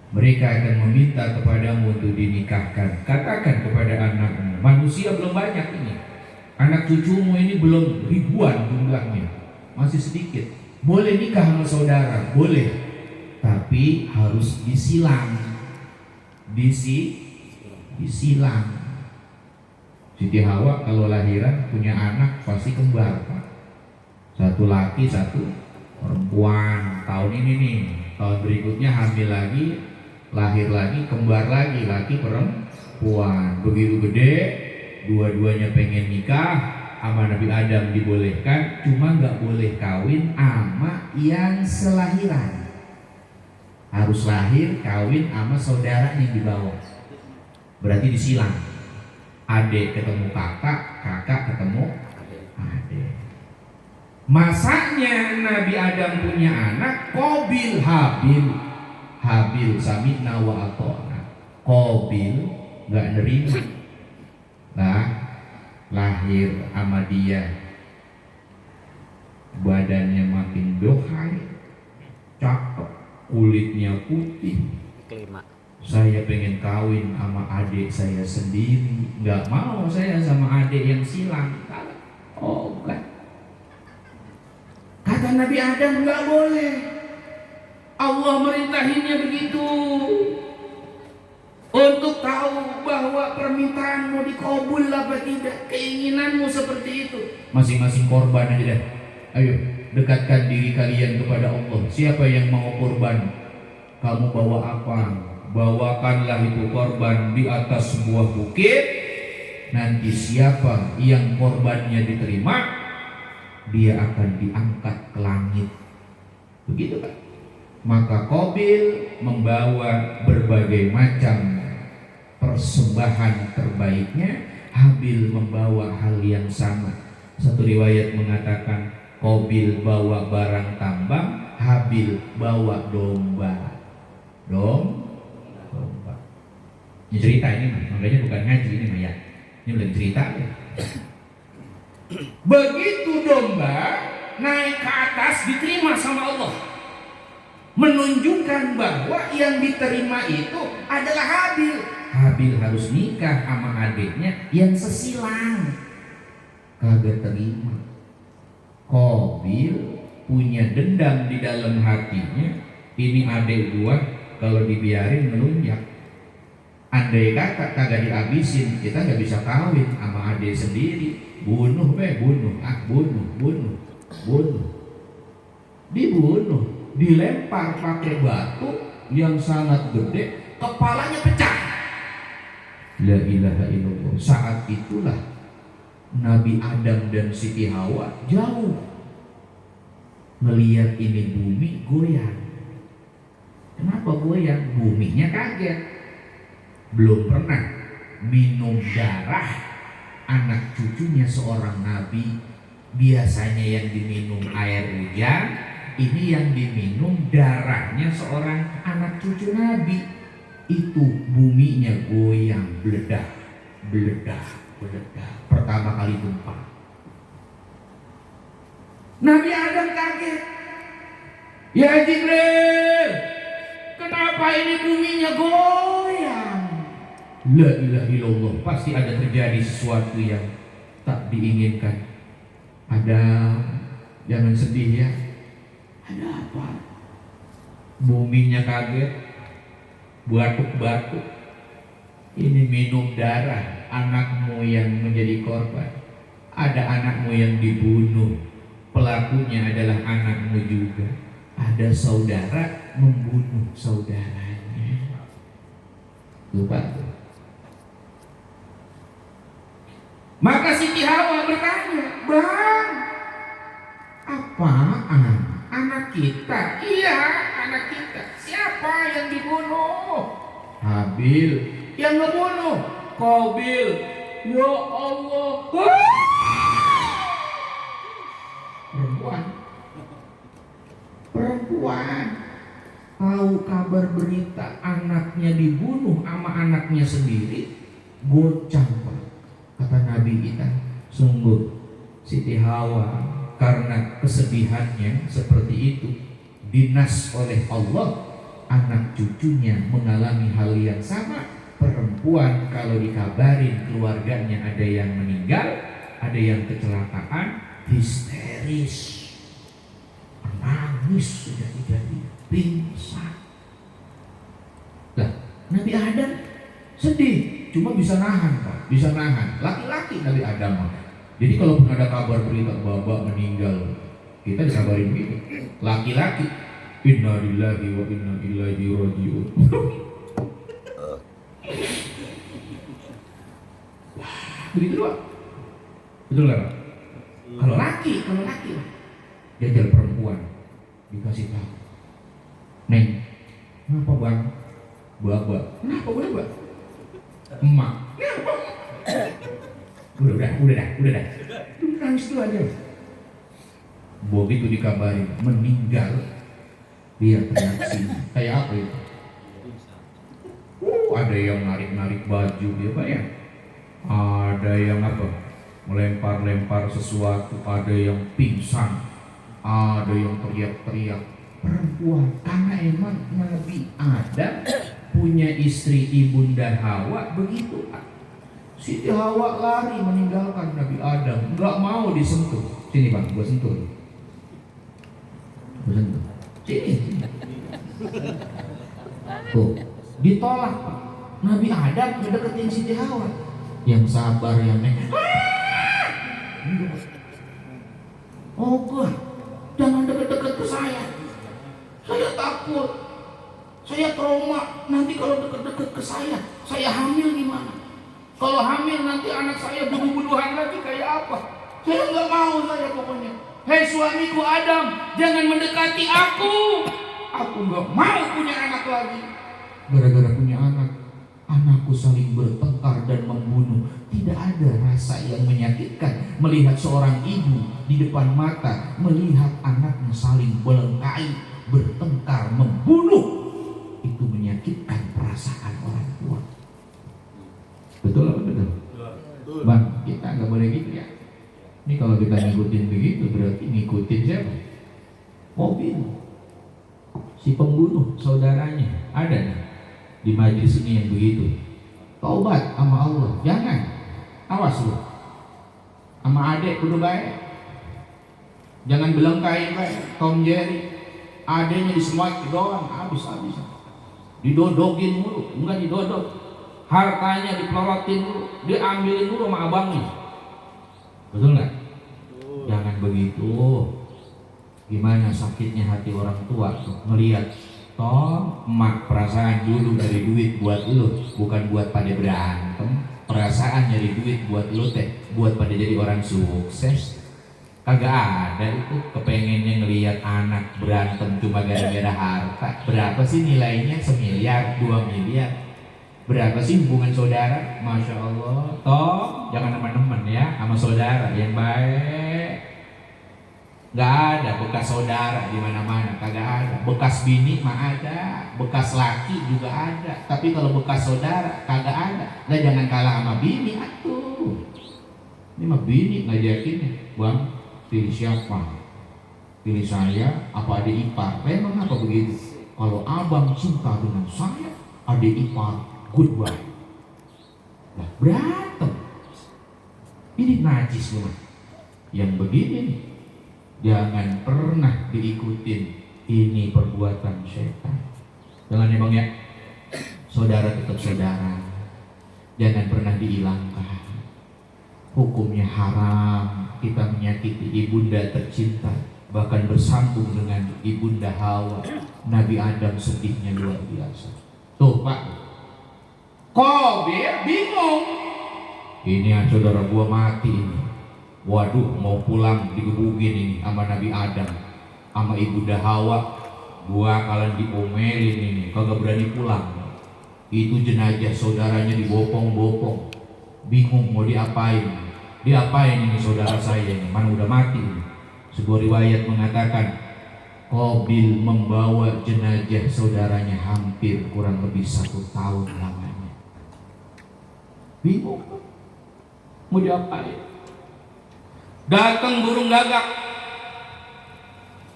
Mereka akan meminta kepadamu untuk dinikahkan. Katakan kepada anakmu, manusia belum banyak ini, anak cucumu ini belum ribuan jumlahnya, masih sedikit. Boleh nikah sama saudara, boleh, tapi harus disilang. Disilang. Siti Hawa kalau lahiran punya anak pasti kembar, Pak. Satu laki, satu perempuan. Tahun ini nih, tahun berikutnya hamil lagi, lahir lagi, kembar lagi, laki perempuan. Begitu gede, dua-duanya pengen nikah sama Nabi Adam dibolehkan, cuma nggak boleh kawin sama yang selahiran. Harus lahir kawin sama saudara yang di bawah. Berarti disilang. Adik ketemu kakak, kakak ketemu adik. Masanya Nabi Adam punya anak Qabil, Habil. Habil sami'na wa ata'na. Qabil nggak nerima. Nah, lahir sama dia, badannya makin dohai, cakep, kulitnya putih. Kelima. Saya pengen kawin sama adik saya sendiri, nggak mau saya sama adik yang silang. Oh bukan. Kata Nabi Adam nggak boleh. Allah merintahinnya begitu untuk tahu bahwa permintaanmu dikabul apa tidak, keinginanmu seperti itu. Masing-masing korban aja deh. Ayo dekatkan diri kalian kepada Allah. Siapa yang mau korban? Kamu bawa apa? Bawakanlah itu korban di atas sebuah bukit. Nanti siapa yang korbannya diterima, dia akan diangkat ke langit. Begitu kan? Maka Qabil membawa berbagai macam persembahan terbaiknya, Habil membawa hal yang sama. Satu riwayat mengatakan Qabil bawa barang tambang, Habil bawa domba. Domba. Ini cerita ini mah, makanya bukan ngaji ini mah ya. Ini belum cerita ya. Begitu domba naik ke atas diterima sama Allah. menunjukkan bahwa yang diterima itu adalah Habil. Habil harus nikah sama adiknya yang sesilang, kagak terima. Qabil punya dendam di dalam hatinya, ini adik gua kalau dibiarin melunjak. Andai kata kagak dihabisin, kita nggak bisa kawin sama adik sendiri. Bunuh, bunuh. Dibunuh, dilempar pakai batu yang sangat gede, kepalanya pecah. La ilaha illallah. Saat itulah Nabi Adam dan Siti Hawa jauh melihat ini bumi goyang. Kenapa goyang? Buminya kaget. Belum pernah minum darah anak cucunya seorang nabi. Biasanya yang diminum air hujan, ini yang diminum darahnya seorang anak cucu nabi. Itu buminya goyang, beledak. Pertama kali gempa. Nabi Adam kaget. Ya Jibril, kenapa ini buminya goyang? La ilaha illallah, pasti ada terjadi sesuatu yang tak diinginkan. Ada, jangan sedih ya. Ada apa? Buminya kaget, batuk-batuk. Ini minum darah anakmu yang menjadi korban. Ada anakmu yang dibunuh, pelakunya adalah anakmu juga. Ada saudara membunuh saudaranya. Lupa tuh. Maka Siti Hawa bertanya, Bang, apaan? Anak kita? Iya, anak kita. Siapa yang dibunuh? Habil. Yang ngebunuh Qabil. Ya Allah. Perempuan tahu kabar berita anaknya dibunuh sama anaknya sendiri, goncang Pak. Kata Nabi kita, sungguh Siti Hawa karena kesedihannya seperti itu dinas oleh Allah, anak cucunya mengalami hal yang sama. Perempuan kalau dikabarin keluarganya ada yang meninggal, ada yang kecelakaan, histeris, nangis sudah jadi pingsan. Lah, Nabi Adam sedih, cuma bisa nahan Pak, bisa nahan. Laki-laki Nabi Adam. Jadi kalaupun ada kabar berita bapak meninggal, kita dikabarin gitu. Laki-laki, inna lillahi wa inna ilaihi raji'un. Begitu Pak. Betul nggak Pak? Kalau laki jajal perempuan dikasih tahu, Neng, kenapa Bang? Bapak, kenapa Bapak? Emak, kenapa? Udah dah. Nangis dulu aja. Begitu dikabarin meninggal, dia teriak sini. Kayak apa itu? Ada yang narik baju dia Pak ya. Ada yang apa? Melempar sesuatu, ada yang pingsan, ada yang teriak-teriak. Perempuan, karena emang Nabi Adam punya istri ibunda Hawa begitu. Siti Hawa lari meninggalkan Nabi Adam, nggak mau disentuh. Sini Bang, gua sentuh. Sini. Tuh, ditolak Pak. Nabi Adam ngedeketin Siti Hawa. Yang sabar ya Neng. Oh gua, jangan deket-deket ke saya. Saya takut. Saya trauma. Nanti kalau deket-deket ke saya hamil gimana? Kalau hamil nanti anak saya bunuh-bunuhan lagi kayak apa? Saya nggak mau saya pokoknya. Hei suamiku Adam, jangan mendekati aku. Aku nggak mau punya anak lagi. Gara-gara punya anak, anakku saling bertengkar dan membunuh. Tidak ada rasa yang menyakitkan melihat seorang ibu di depan mata melihat anaknya saling belengkai, bertengkar, membunuh. Itu menyakitkan perasaan orang tua. Betul apa betul? Betul. Bang, kita nggak boleh gitu ya. Ini kalau kita ngikutin begitu berarti ngikutin siapa? Qabil. si pembunuh saudaranya. Ada nih di majelis ini yang begitu. Taubat sama Allah, jangan. Awas lu. Sama adek kudu baik. Jangan belengkai baik. Tom Jerry, adeknya disemat doang, habis. Didodokin mulu, enggak didodok. Hartanya dipelorotin dulu, diambilin dulu sama abangnya. Betul nggak? Jangan begitu. Gimana sakitnya hati orang tua tuh ngelihat toh emak perasaan dulu dari duit buat lu, bukan buat pada berantem. Perasaan dari duit buat lu teh buat pada jadi orang sukses. Kagak ada itu kepengennya ngelihat anak berantem cuma gara-gara harta. Berapa sih nilainya? 1 miliar, 2 miliar. Berapa sih hubungan saudara? Masya Allah. Toh jangan teman-teman ya sama saudara yang baik. Gak ada bekas saudara di mana-mana, kagak ada. Bekas bini mah ada, bekas laki juga ada. Tapi kalau bekas saudara kagak ada. Nah jangan kalah sama bini atuh. Ini mah bini ngajakin, bang, pilih siapa? Pilih saya apa adik ipar? Memang apa begitu? Kalau abang cinta dengan saya, adik ipar goodbye. Nah berantem. Ini najis memang. Yang begini nih, jangan pernah diikutin. Ini perbuatan setan. Jangan ya bang ya. Saudara tetap saudara. Jangan pernah dihilangkan. Hukumnya haram kita menyakiti ibunda tercinta, bahkan bersambung dengan ibunda Hawa. Nabi Adam sedihnya luar biasa. Tuh pak, Qabil bingung. Ini saudara gua mati ini. Waduh, mau pulang digebugin ini sama Nabi Adam, sama ibunda Hawa. Gua kalian diomelin ini, kagak berani pulang. Itu jenazah saudaranya dibopong-bopong. Bingung mau diapain. Diapain ini saudara saya ini, mana udah mati ini. Sebuah riwayat mengatakan Qabil membawa jenazah saudaranya hampir kurang lebih 1 tahun lamanya. Bingung mau diapain. Datang burung gagak.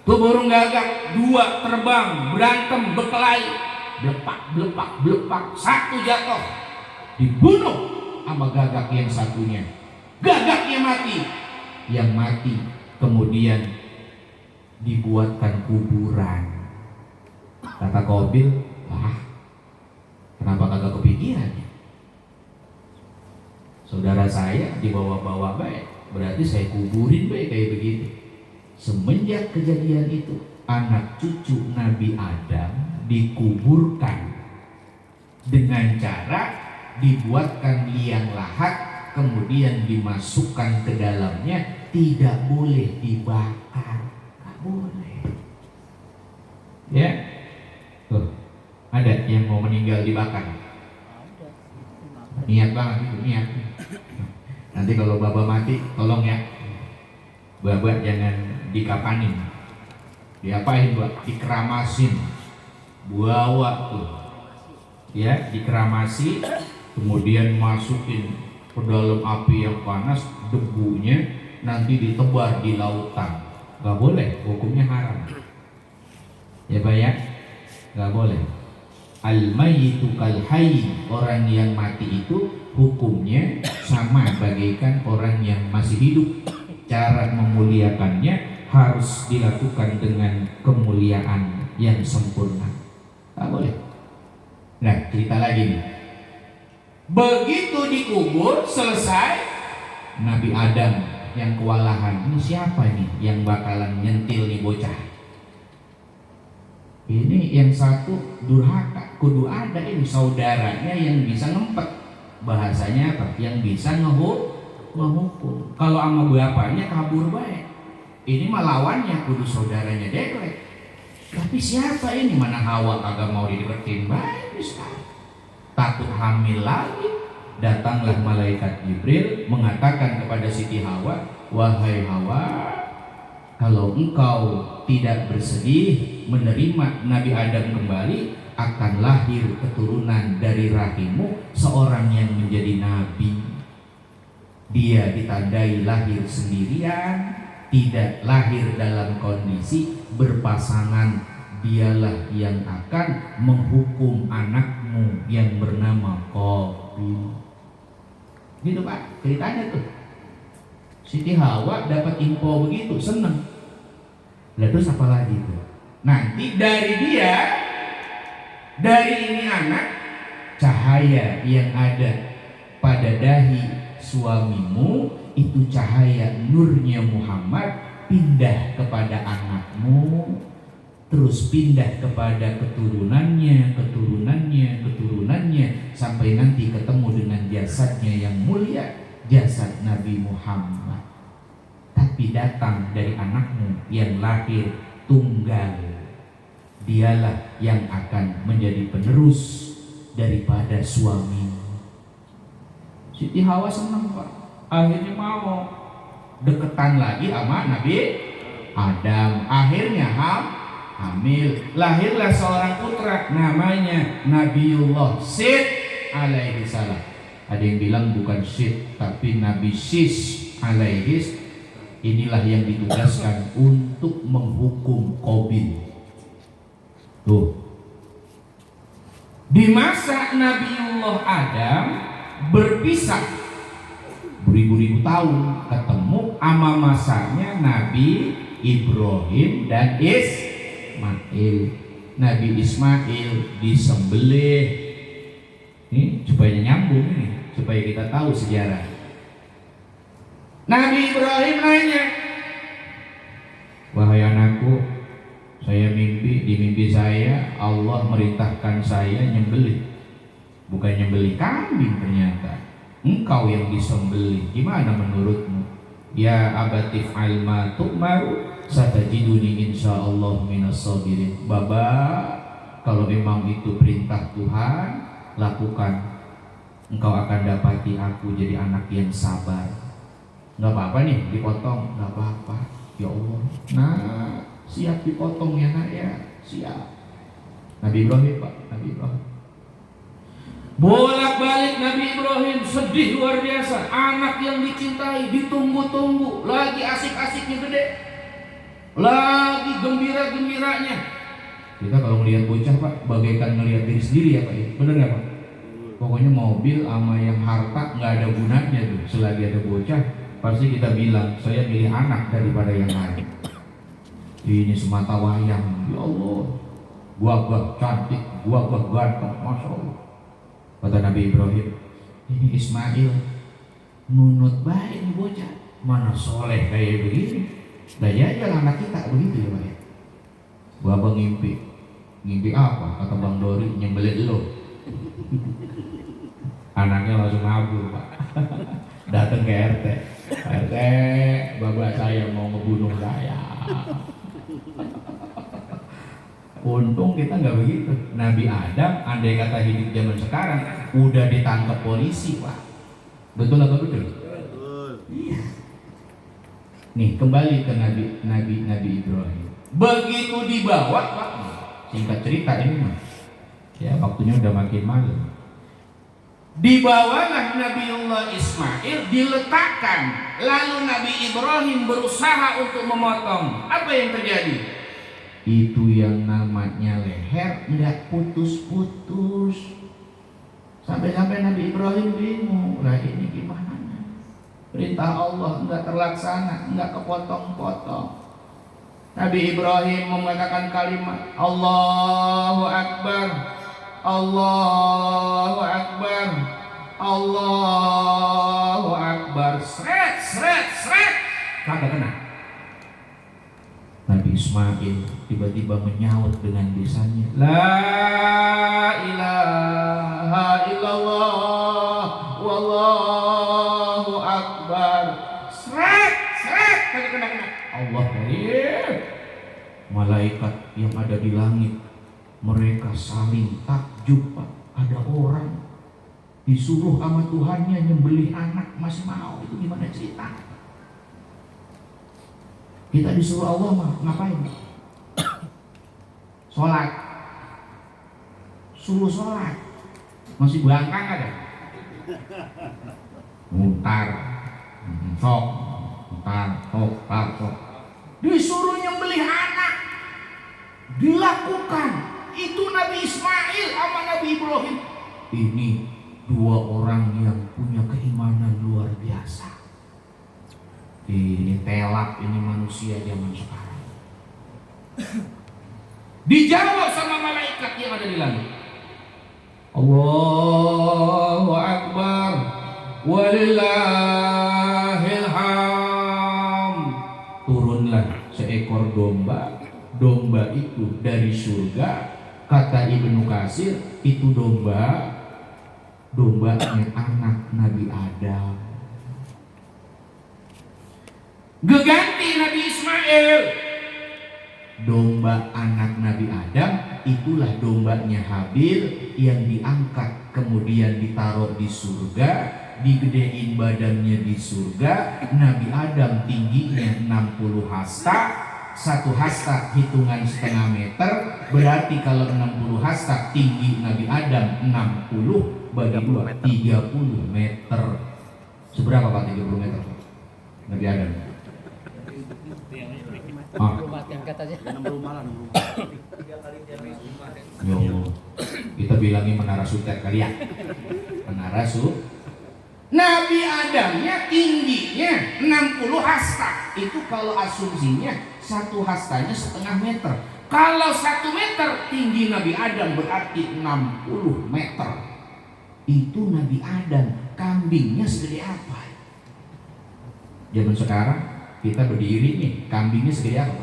Tuh burung gagak 2 terbang berantem berkelahi, belepak, 1 jatuh, dibunuh sama gagak yang satunya. Gagaknya mati. Yang mati kemudian dibuatkan kuburan. Kata Qabil, wah, kenapa kagak kepikiran ya? Saudara saya dibawa-bawa baik, berarti saya kuburin baik kayak begitu. Semenjak kejadian itu, anak cucu Nabi Adam dikuburkan dengan cara dibuatkan liang lahat, kemudian dimasukkan ke dalamnya, tidak boleh dibakar, nggak boleh. Ya, tuh ada yang mau meninggal dibakar. Niat banget itu, niat. Nanti kalau bapak mati, tolong ya, bapak jangan dikapanin. Diapain buat? Dikeramasin, bawa tuh, ya dikeramasi, kemudian masukin ke dalam api yang panas, debunya nanti ditebar di lautan. Gak boleh, hukumnya haram. Ya Pak ya, gak boleh. Al-mayyitu kal hayy, orang yang mati itu hukumnya sama bagaikan orang yang masih hidup. Cara memuliakannya harus dilakukan dengan kemuliaan yang sempurna. Gak boleh. Nah cerita lagi nih. Begitu dikubur selesai, Nabi Adam yang kewalahan. Ini siapa nih yang bakalan nyentil nih bocah? Ini yang satu durhaka. Kudu ada ini saudaranya yang bisa ngempet. Bahasanya apa? Yang bisa ngehukum. Kalau sama bapaknya kabur baik. Ini mah lawannya kudu saudaranya dewek. Tapi siapa ini? Mana Hawa kagak mau dideketin baik sekarang. Takut hamil lagi, datanglah malaikat Jibril mengatakan kepada Siti Hawa, wahai Hawa, kalau engkau tidak bersedih menerima Nabi Adam kembali, akan lahir keturunan dari rahimmu seorang yang menjadi nabi. Dia ditandai lahir sendirian, tidak lahir dalam kondisi berpasangan dialah yang akan menghukum anakmu yang bernama Qabil. Gitu Pak, ceritanya tuh. Siti Hawa dapat info begitu, seneng. Lah terus apa lagi tuh? Nanti dari dia, dari ini anak, cahaya yang ada pada dahi suamimu itu cahaya nurnya Muhammad pindah kepada anakmu, terus pindah kepada keturunannya, keturunannya sampai nanti ketemu dengan jasadnya yang mulia, jasad Nabi Muhammad. Tapi datang dari anakmu yang lahir tunggal, dialah yang akan menjadi penerus daripada suamimu. Siti Hawa senang Pak, akhirnya mau deketan lagi sama Nabi Adam. Akhirnya hamil, lahirlah seorang putra namanya Nabiullah Syed alaihi salam. Ada yang bilang bukan Syed tapi Nabi Sis alaihi. Inilah yang ditugaskan untuk menghukum Qabil. Tuh, di masa Nabiullah Adam berpisah beribu-ribu tahun, ketemu sama masanya Nabi Ibrahim dan Ismail. Nabi Ismail disembelih. Ini supaya nyambung ini, supaya kita tahu sejarah. Nabi Ibrahim nanya, wahai anakku, saya mimpi, di mimpi saya Allah merintahkan saya nyembelih. Bukan nyembelih kambing ternyata. Engkau yang disembelih. Gimana menurutmu? Ya abatif alma tu'maru satajiduni insyaallah minas sabirin. Baba, kalau memang itu perintah Tuhan, lakukan. Engkau akan dapati aku jadi anak yang sabar. Nggak apa-apa nih dipotong, nggak apa-apa. Ya Allah, nah siap dipotong ya nak ya, siap. Nabi Ibrahim Pak, Nabi Ibrahim. Bolak-balik Nabi Ibrahim sedih luar biasa. Anak yang dicintai, ditunggu-tunggu, lagi asik-asiknya gede, lagi gembira-gembiranya. Kita kalau melihat bocah Pak, bagaikan melihat diri sendiri ya Pak ya, bener nggak Pak? Pokoknya mobil sama yang harta nggak ada gunanya tuh. Selagi ada bocah, pasti kita bilang saya milih anak daripada yang lain. Ini semata wayang, ya Allah, gua cantik, gua ganteng, masya Allah. Kata Nabi Ibrahim, ini Ismail nunut baik nih bocah, mana soleh kayak begini. Nah ya anak kita begitu ya Pak ya. Gua ngimpi apa? Kata Bang Dori, nyembelih lo. Anaknya langsung ngabur Pak. Datang ke RT, RT, bapak saya mau ngebunuh saya. Untung kita nggak begitu. Nabi Adam, andai kata hidup zaman sekarang, udah ditangkap polisi Pak. Betul atau betul? Betul. Iya. Nih kembali ke Nabi Ibrahim. Begitu dibawa Pak, singkat cerita ini mah, ya waktunya udah makin malam. Dibawalah Nabiullah Ismail, diletakkan. Lalu Nabi Ibrahim berusaha untuk memotong. Apa yang terjadi? Itu yang namanya leher nggak putus-putus. Sampai-sampai Nabi Ibrahim bingung, lah ini gimana? Perintah Allah nggak terlaksana, nggak kepotong-potong. Nabi Ibrahim mengatakan kalimat Allahu Akbar, Allahu Akbar, Allahu Akbar. Sret, kagak kena. Nabi Ismail tiba-tiba menyaut dengan lisannya, La ilaha illallah wallahu akbar. Sret, kagak kena. Allah karim. Malaikat yang ada di langit mereka saling takjub Pak. Ada orang disuruh sama Tuhannya nyembelih anak masih mau, itu gimana cerita? Kita disuruh Allah mah ngapain? Sholat. Suruh sholat masih bangkang ada. Mutar, sok. Disuruh nyembelih anak dilakukan. Itu Nabi Ismail sama Nabi Ibrahim. Ini dua orang yang punya keimanan luar biasa. Ini telak, ini manusia zaman sekarang. Dijawab sama malaikat yang ada di langit. Allahu Akbar walillahil hamd. Turunlah seekor domba. Domba itu dari surga. Kata Ibnu Katsir, itu dombanya anak Nabi Adam. Geganti Nabi Ismail. Domba anak Nabi Adam, itulah dombanya Habil yang diangkat kemudian ditaruh di surga, digedein badannya di surga. Nabi Adam tingginya 60 hasta, 1 hasta hitungan setengah meter, berarti kalau 60 hasta tinggi Nabi Adam 60 bagi 2 30 meter. Seberapa Pak 30 meter Nabi Adam? Rumah tingkat aja. Ya Allah, kita bilangin menara sutet kali ya. Menara Nabi Adamnya tingginya 60 hasta. Itu kalau asumsinya 1 hastanya setengah meter. Kalau 1 meter tinggi Nabi Adam berarti 60 meter. Itu Nabi Adam, kambingnya segede apa? Zaman sekarang kita berdiri nih, kambingnya segede apa?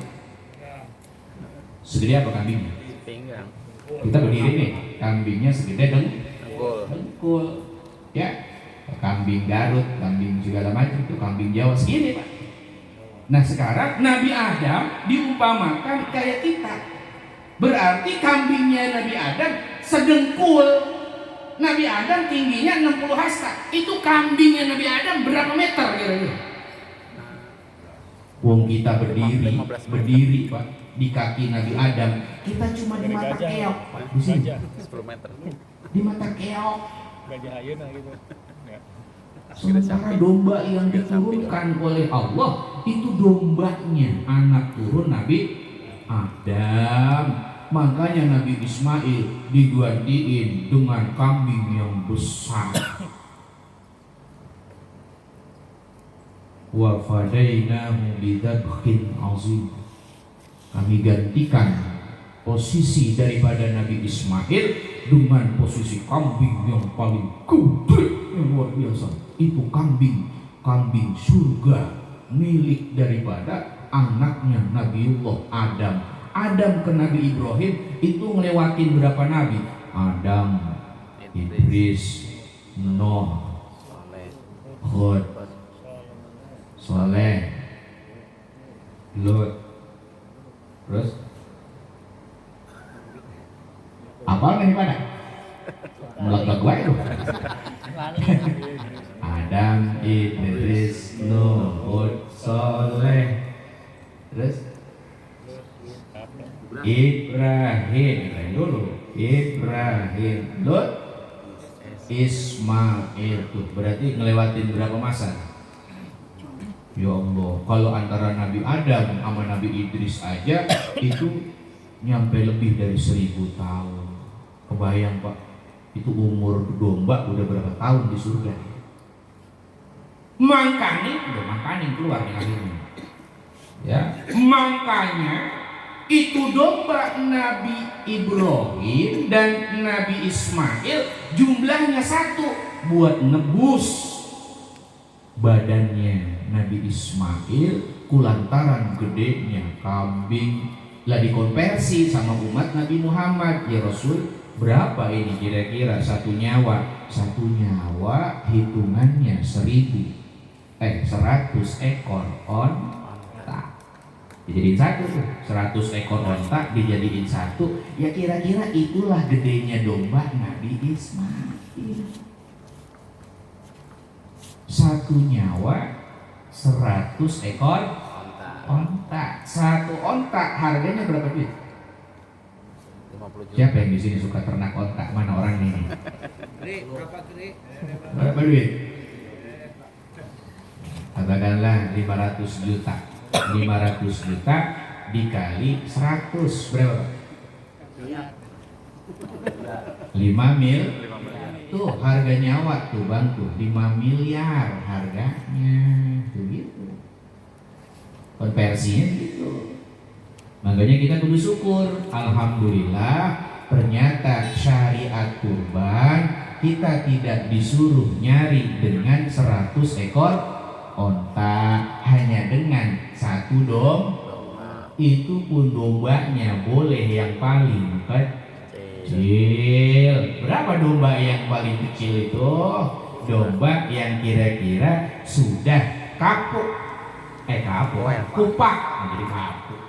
Segede apa kambingnya? Pinggang. Kita berdiri nih, kambingnya segede dengkul. Ya, kambing Garut, kambing segala macam itu, kambing Jawa segini Pak. Nah sekarang Nabi Adam diumpamakan kayak kita. Berarti kambingnya Nabi Adam sedengkul. Nabi Adam tingginya 60 hasta. Itu kambingnya Nabi Adam berapa meter kira-kira? Wong kita berdiri Pak di kaki Nabi Adam, kita cuma di mata keok di sini 10 meter. di mata keok. Gajah ayeuna gitu. Sementara domba yang diturunkan oleh Allah itu dombanya anak turun Nabi Adam. Makanya Nabi Ismail digantiin dengan kambing yang besar. Wa fadainahu bidzabhin azim. Kami gantikan posisi daripada Nabi Ismail dengan posisi kambing yang paling gede, yang luar biasa. Itu kambing surga milik daripada anaknya Nabiullah Adam. Adam ke Nabi Ibrahim itu ngelewatin berapa nabi? Adam, Idris, Nuh, Hud, Soleh, Lut, terus apa nih pada? Melekat gue itu. Adam, Idris, Nuh, Hud, Soleh, terus Ibrahim dulu, Ibrahim, Lut, Ismail. Tuh berarti ngelewatin berapa masa? Ya Allah, kalau antara Nabi Adam sama Nabi Idris aja itu nyampe lebih dari 1000 tahun. Kebayang Pak, itu umur domba udah berapa tahun di surga? Mangkaning keluar nih akhirnya. Ya, makanya itu domba Nabi Ibrahim dan Nabi Ismail jumlahnya 1 buat nebus badannya Nabi Ismail kulantaran gedenya kambing. Lah dikonversi sama umat Nabi Muhammad. Ya Rasul, berapa ini kira-kira 1 nyawa? 1 nyawa hitungannya 100 ekor onta. Dijadiin 1 tuh, 100 ekor onta dijadiin 1. Ya kira-kira itulah gedenya domba Nabi Ismail. 1 nyawa 100 ekor onta. 1 onta harganya berapa duit? 50 juta. Siapa yang di sini suka ternak onta? Mana orang ini? Berapa duit? Katakanlah 500 juta. 500 juta dikali 100 berapa? 5 mil 5 miliar. tuh harga nyawa tuh bang tuh 5 miliar harganya tuh gitu konversinya gitu. Makanya kita kudu syukur, alhamdulillah ternyata syariat kurban kita tidak disuruh nyari dengan 100 ekor onta, hanya dengan 1 Domba. itu pun dombanya boleh yang paling kecil. Berapa domba yang paling kecil itu? Domba yang kira-kira sudah kupak, jadi kapuk.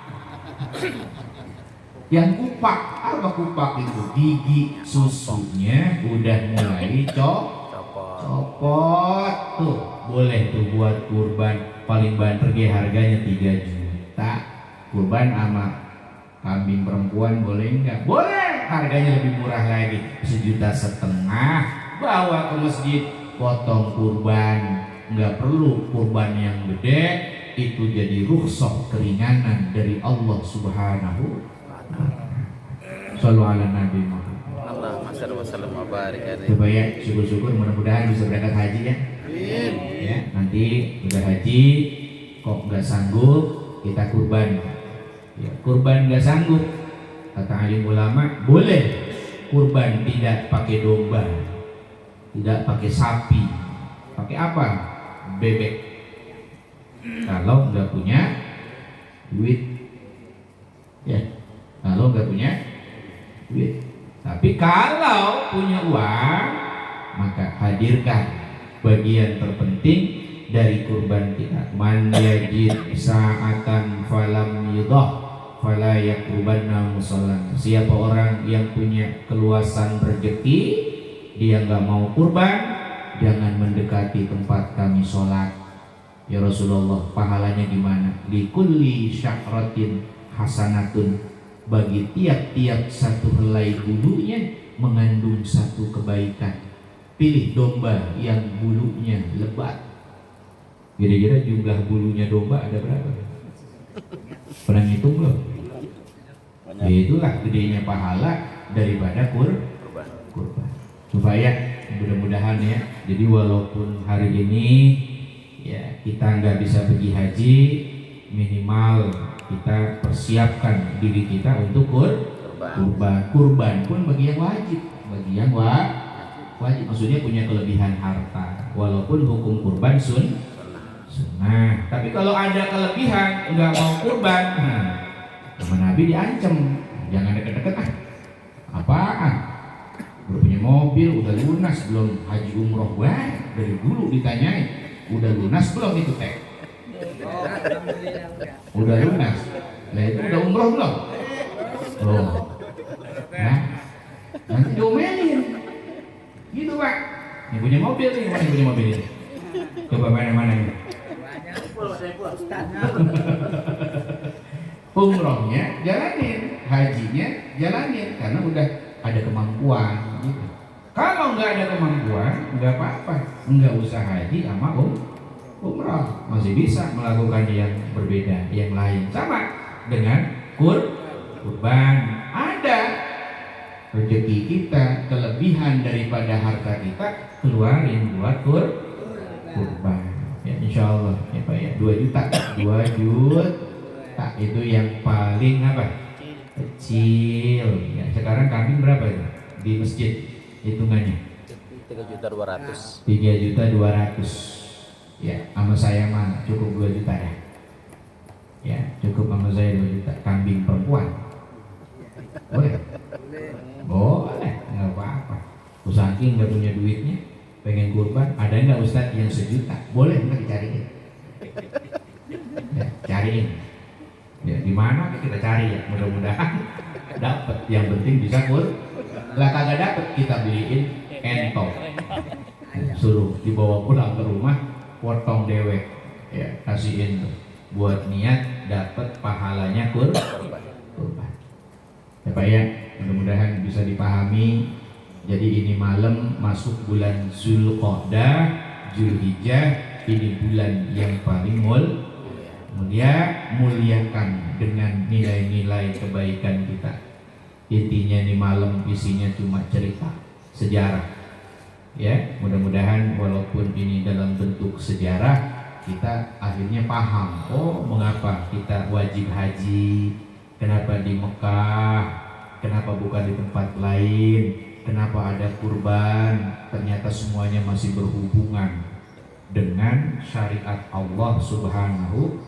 Yang kupak, apa kupak itu? Gigi susunya udah mulai Copot. copot tuh, boleh tuh buat kurban. Paling banter ge harganya 3 juta. Kurban sama kambing perempuan boleh enggak? Boleh, harganya lebih murah lagi, 1,5 juta. Bawa ke masjid, potong kurban. Nggak perlu kurban yang gede, itu jadi rukhsah keringanan dari Allah Subhanahu wa ta'ala. Shallu ala Nabi Muhammad. Allahumma shalli wa sallim wa barik alaihi. Coba ya, syukur-syukur mudah-mudahan bisa berangkat haji ya. Ya, nanti udah haji kok nggak sanggup, kita kurban. Ya, kurban nggak sanggup, kata alim ulama, boleh kurban tidak pakai domba, tidak pakai sapi, pakai apa? Bebek. Kalau nggak punya duit, ya, kalau nggak punya duit. Tapi kalau punya uang, maka hadirkan bagian terpenting dari kurban kita. Man yajid sa'atan falam yudah fala yakrubanna musallan. Siapa orang yang punya keluasan rezeki, dia nggak mau kurban, jangan mendekati tempat kami sholat. Ya Rasulullah, pahalanya gimana? Likulli syahratin hasanatun, bagi tiap-tiap satu helai bulunya mengandung 1 kebaikan. Pilih domba yang bulunya lebat. Kira-kira jumlah bulunya domba ada berapa? Pernah ngitung belum? Ya, itulah gedenya pahala daripada kurban. Supaya mudah-mudahan ya. Jadi walaupun hari ini ya kita nggak bisa pergi haji, minimal kita persiapkan diri kita untuk kurban. Kurban pun bagi yang wajib, wajib maksudnya punya kelebihan harta. Walaupun hukum kurban sunnah. Tapi kalau ada kelebihan nggak mau kurban, sama Nabi diancam, jangan deket-deket apaan? Udah punya mobil, udah lunas belum haji umroh? Wah, dari dulu ditanyain, udah lunas belum itu teh? Udah lunas. Nah itu udah umroh belum? Oh. Nah, nanti diomelin. Gitu Pak. Yang punya mobil nih, mana yang punya mobil ini? Coba mana ini? Umrohnya jalanin, hajinya jalanin, karena udah ada kemampuan gitu. Kalau nggak ada kemampuan, nggak apa-apa, nggak usah haji sama umroh, masih bisa melakukan yang berbeda, yang lain. Sama dengan kurban, ada rezeki kita, kelebihan daripada harta kita, keluarin buat kurban. Ya insya Allah ya Pak ya, 2 juta itu yang paling apa? Kecil. Ya, sekarang kambing berapa itu di masjid hitungannya? 3.200.000. 3.200.000. Ya, sama saya mah cukup 2 juta ya. Ya, cukup sama saya 2 juta. Kambing perempuan. Boleh? Boleh, nggak apa-apa. Saking nggak punya duitnya, pengen kurban, ada nggak Ustadz yang 1 juta? Boleh, nggak dicariin. Ya, cariin. Ya, di mana kita cari ya, mudah-mudahan dapat. Yang penting bisa lah kagak dapat kita beliin entok, suruh dibawa pulang ke rumah, potong dewek, ya kasihin tuh, buat niat dapat pahalanya kurban. Ya Pak ya, mudah-mudahan bisa dipahami. Jadi ini malam masuk bulan Zulqa'dah, Zulhijjah, ini bulan yang paling mulia, muliakan dengan nilai-nilai kebaikan kita. Intinya ini malam isinya cuma cerita. sejarah. Ya, mudah-mudahan walaupun ini dalam bentuk sejarah, kita akhirnya paham, oh mengapa kita wajib haji, kenapa di Mekah, kenapa bukan di tempat lain, kenapa ada kurban, ternyata semuanya masih berhubungan dengan syariat Allah Subhanahu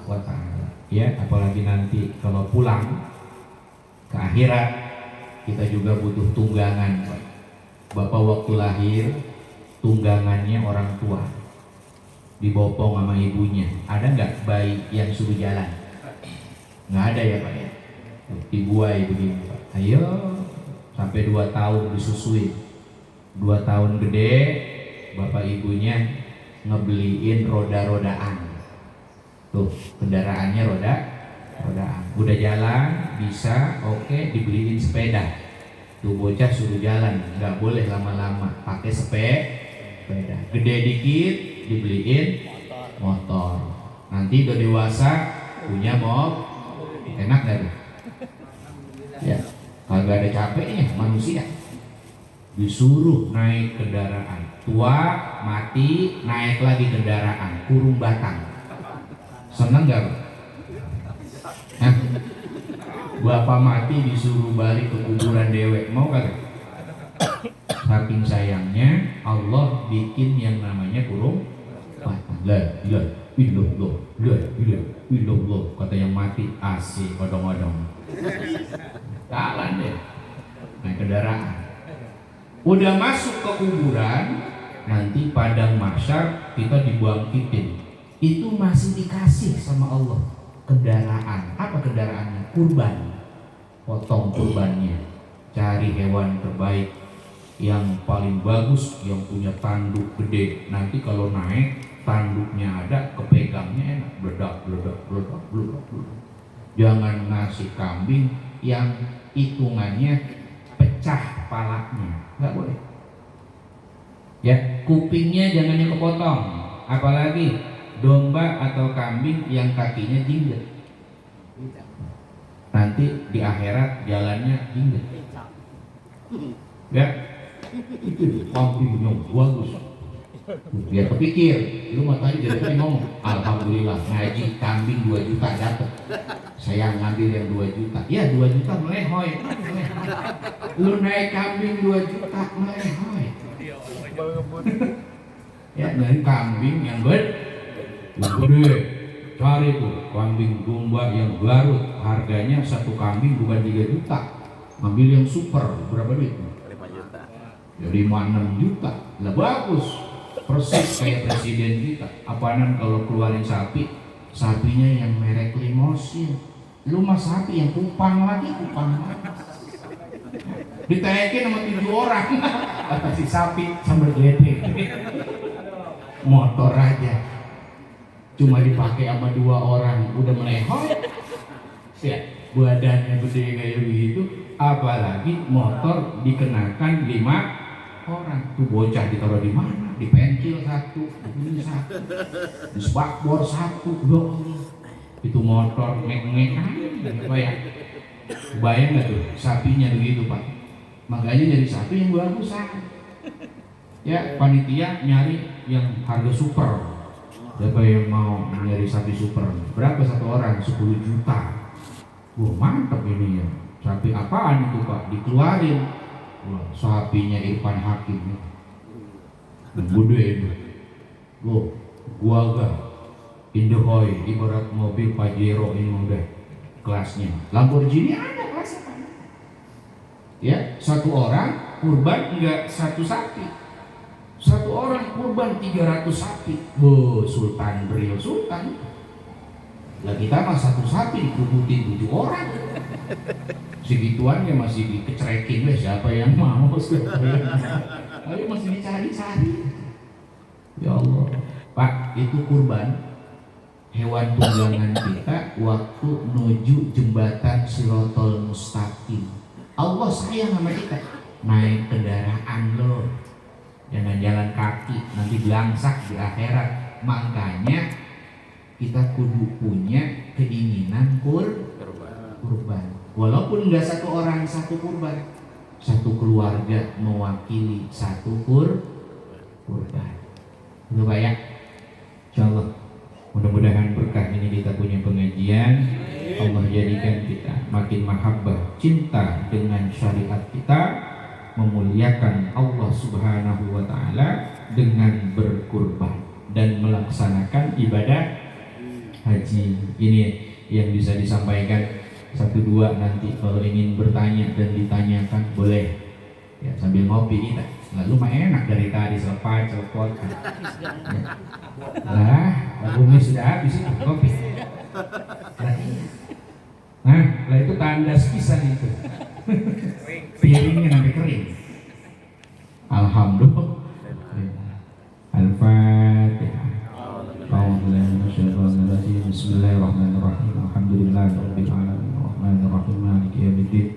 wa ta'ala. Ya, apalagi nanti kalau pulang ke akhirat, kita juga butuh tunggangan. Bapak waktu lahir, tunggangannya orang tua, dibopong sama ibunya. Ada nggak bayi yang suruh jalan? Nggak ada ya Pak ya. Dibuai begini Pak. Ayo, sampai 2 tahun disusui. 2 tahun gede, bapak ibunya ngebeliin roda-rodaan. Tuh, kendaraannya rodaan. Udah jalan, bisa, oke, dibeliin sepeda. Tuh bocah suruh jalan, nggak boleh lama-lama, pakai sepeda. Gede dikit, dibeliin motor. Nanti udah dewasa, punya mobil, enak nggak tuh? Ya, kagak ada capeknya manusia. Disuruh naik kendaraan, tua, mati, naik lagi kendaraan, kurung batang. Seneng nggak? Hah? Bapak mati disuruh balik ke kuburan dewek, mau kagak? Saking sayangnya Allah bikin yang namanya kurung batang. La ilaha illallah, la ilaha illallah, kata yang mati asik odong-odong. Jalan deh, naik kendaraan. Udah masuk ke kuburan, nanti padang mahsyar kita dibangkitin. Itu masih dikasih sama Allah kendaraan. Apa kendaraannya? Kurban. Potong kurbannya, cari hewan terbaik yang paling bagus, yang punya tanduk gede. Nanti kalau naik tanduknya ada, kepegangnya enak, bledak. Jangan ngasih kambing yang hitungannya pecah palanya, nggak boleh. Ya, kupingnya jangan yang kepotong, apalagi domba atau kambing yang kakinya jingget. Nanti di akhirat jalannya jingget. Ya, itu kambing yang bagus. Biar kepikir, lu mau tadi jadi ngomong, alhamdulillah ngaji kambing 2 juta dapat. Saya ngambil yang 2 juta. Ya 2 juta melehoy. Lu naik kambing 2 juta melehoy. Ya, dari kambing yang gede. Cari tuh kambing domba yang Garut, harganya 1 kambing bukan 3 juta. Ambil yang super, berapa duit? 5 juta. Ya 5-6 juta. Lah bagus. Persis kayak presiden kita. Apaanan kalau keluarin sapi, sapinya yang merek limosin. Lu mah sapi yang kupang lagi. Ditekin sama 7 orang. Kata si sapi sambil gede. Motor aja cuma dipakai sama 2 orang udah melehoy. Ya, badannya gede kayak begitu, apalagi motor dikenakan 5 orang. Tuh bocah ditaruh di mana? Di pentil 1, di 1, di spakbor 1. Itu motor ngek-ngek apa ya? Bayang nggak tuh sapinya begitu Pak? Makanya jadi sapi yang bagus. Ya, panitia nyari yang harga super. Siapa yang mau nyari sapi super? Berapa 1 orang? 10 juta. Wah mantap ini ya. Sapi apaan itu Pak? Dikeluarin. Wah, sapinya Irfan Hakim. Gede itu. Loh, gua agak Indohoy, ibarat mobil Pajero ini udah kelasnya. Lamborghini ada kelasnya Pak. Ya, 1 orang kurban enggak 1 sapi. 1 orang kurban 300 sapi. Sultan beriau sultan. Lah kita mah 1 sapi dikubutin 7 orang. Segituannya masih dikecerekin deh, siapa yang mau. Ayo masih dicari-cari. Ya Allah. Pak, itu kurban hewan tunggangan kita waktu menuju jembatan Shirathul Mustaqim. Allah sayang sama kita. Naik kendaraan lo, jangan jalan kaki, nanti belangsak di akhirat. Makanya kita kudu punya keinginan kurban. Walaupun nggak 1 orang 1 kurban, satu keluarga mewakili satu kurban. Itu Pak ya. Insyaallah mudah-mudahan berkah ini kita punya pengajian, Allah jadikan kita makin mahabbah, cinta dengan syariat kita, memuliakan Allah Subhanahu wa taala dengan berkurban dan melaksanakan ibadah haji. Ini yang bisa disampaikan. 1-2 nanti kalau ingin bertanya dan ditanyakan boleh ya, sambil ngopi kita. Lalu mah enak dari tadi selepas telepon. Lah, lagunya sudah habis itu ngopi. Nah, lah itu tanda sepisan itu. Piringnya sampai kering. Alhamdulillah. Al-Fatihah. Bismillahirrahmanirrahim. Alhamdulillahirabbil alamin. Arrahmanirrahim. Maliki yaumiddin.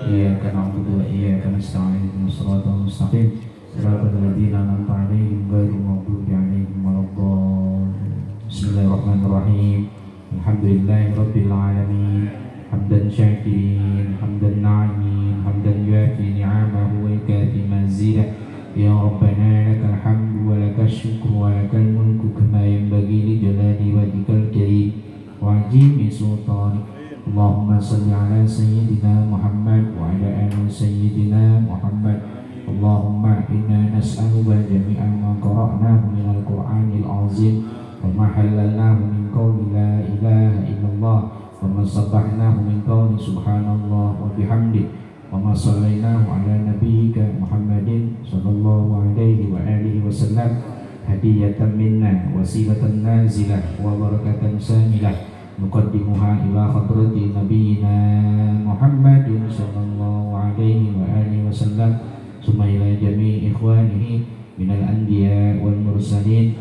Iyyaka na'budu wa iyyaka nasta'in. Ihdinas siratal mustaqim. Siratal ladzina an'amta 'alaihim ghairil maghdubi 'alaihim waladdallin. Bismillahirrahmanirrahim. Alhamdulillahirabbil alamin. Hamdan syakirin, hamdan na'imin, hamdan yuafi ni'amahu wa yukafi mazidah. Ya Rabbana lakal hamdu wa lakal syukru wa lakal mulku kama yanbaghi li jalali wajhikal karim wa 'azimi sultanik. Allahumma salli ala sayyidina Muhammad wa ala ali sayyidina Muhammad. Allahumma inna nas'aluka jami'a ma qara'nahu minal Qur'anil azim wa ma halalnahu min qawli la ilaha illallah wa ma sabbahnahu min qawli subhanallah wa bihamdi wa ma sallainahu ala nabiyyika Muhammadin sallallahu alaihi wa alihi wasallam hadiyatan minna wasilatan nazilah wa barakatan samilah nuqaddimuha ila hadrati nabiyyina Muhammadin sallallahu alaihi wa alihi wasallam summa ila jami'i ikhwanihi minal anbiya wal mursalin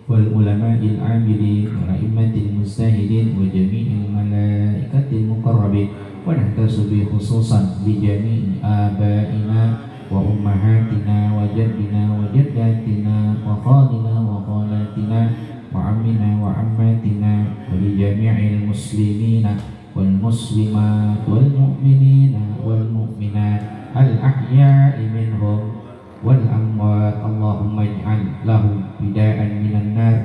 wal ulama'il amilin wa a'immatil mujtahidin wa jami'il malaikatil muqarrabin wa nahtasubi khususan li jami'i abaina wa ummahatina wa jaddina wa jaddatina wa khalina wa khalatina wa ammina wa ammatina wa li jami'il muslimina wal muslimat wal mu'minina wal mu'minat al ahya'i minhum wal amwat. Allahumma ij'al lahum bida'an minan nar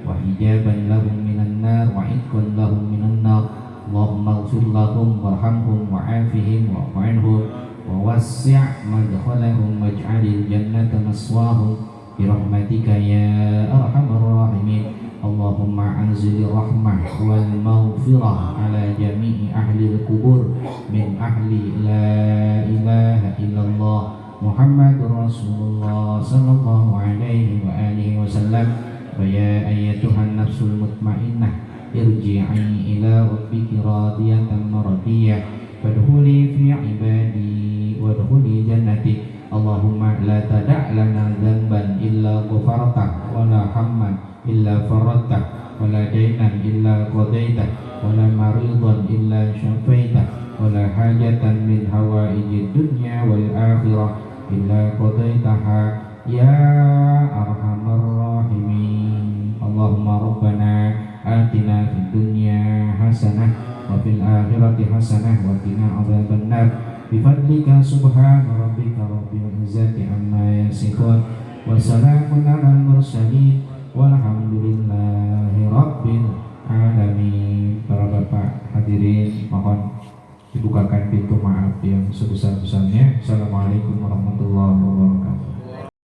wa hijaban lahum minan nar wa itqan lahum minan nar. Allahumma ighfir lahum warhamhum wa'afihim wa'fu anhum wa wassi' madkhalahum waj'alil jannata maswahum bi rahmatika ya arhamar rahimin. Allahumma anzil rahmah wal maghfirah ala jami'i ahli al-qubur min ahli la ilaha illallah Muhammadur Rasulullah sallallahu alaihi wa alihi wasallam. Wa ya ayyatuhan nafsul mutmainnah irji'i ila rabbiki radiyatan maradiyah fadkhuli fi ibadi wadkhuli jannati. Allahumma la tada' lana dhanban illa ghafartah wa la hamman illa faradtah wa la daynan illa qadaitah wa la maridan illa syafaitah wa la hajatan min hawaijid dunya wal akhirah illa qadaitaha ya arhamar rahimin. Allahumma rabbana atina fid dunya hasanah wa fil akhirati hasanah wa qina adzabannar bifadlika subhana rabbika rabbil izzati amma yasifun wa salamun alal mursalin walhamdulillahi rabbil alamin. Para bapak hadirin mohon dibukakan pintu maaf yang sebesar-besarnya. Assalamualaikum warahmatullahi wabarakatuh.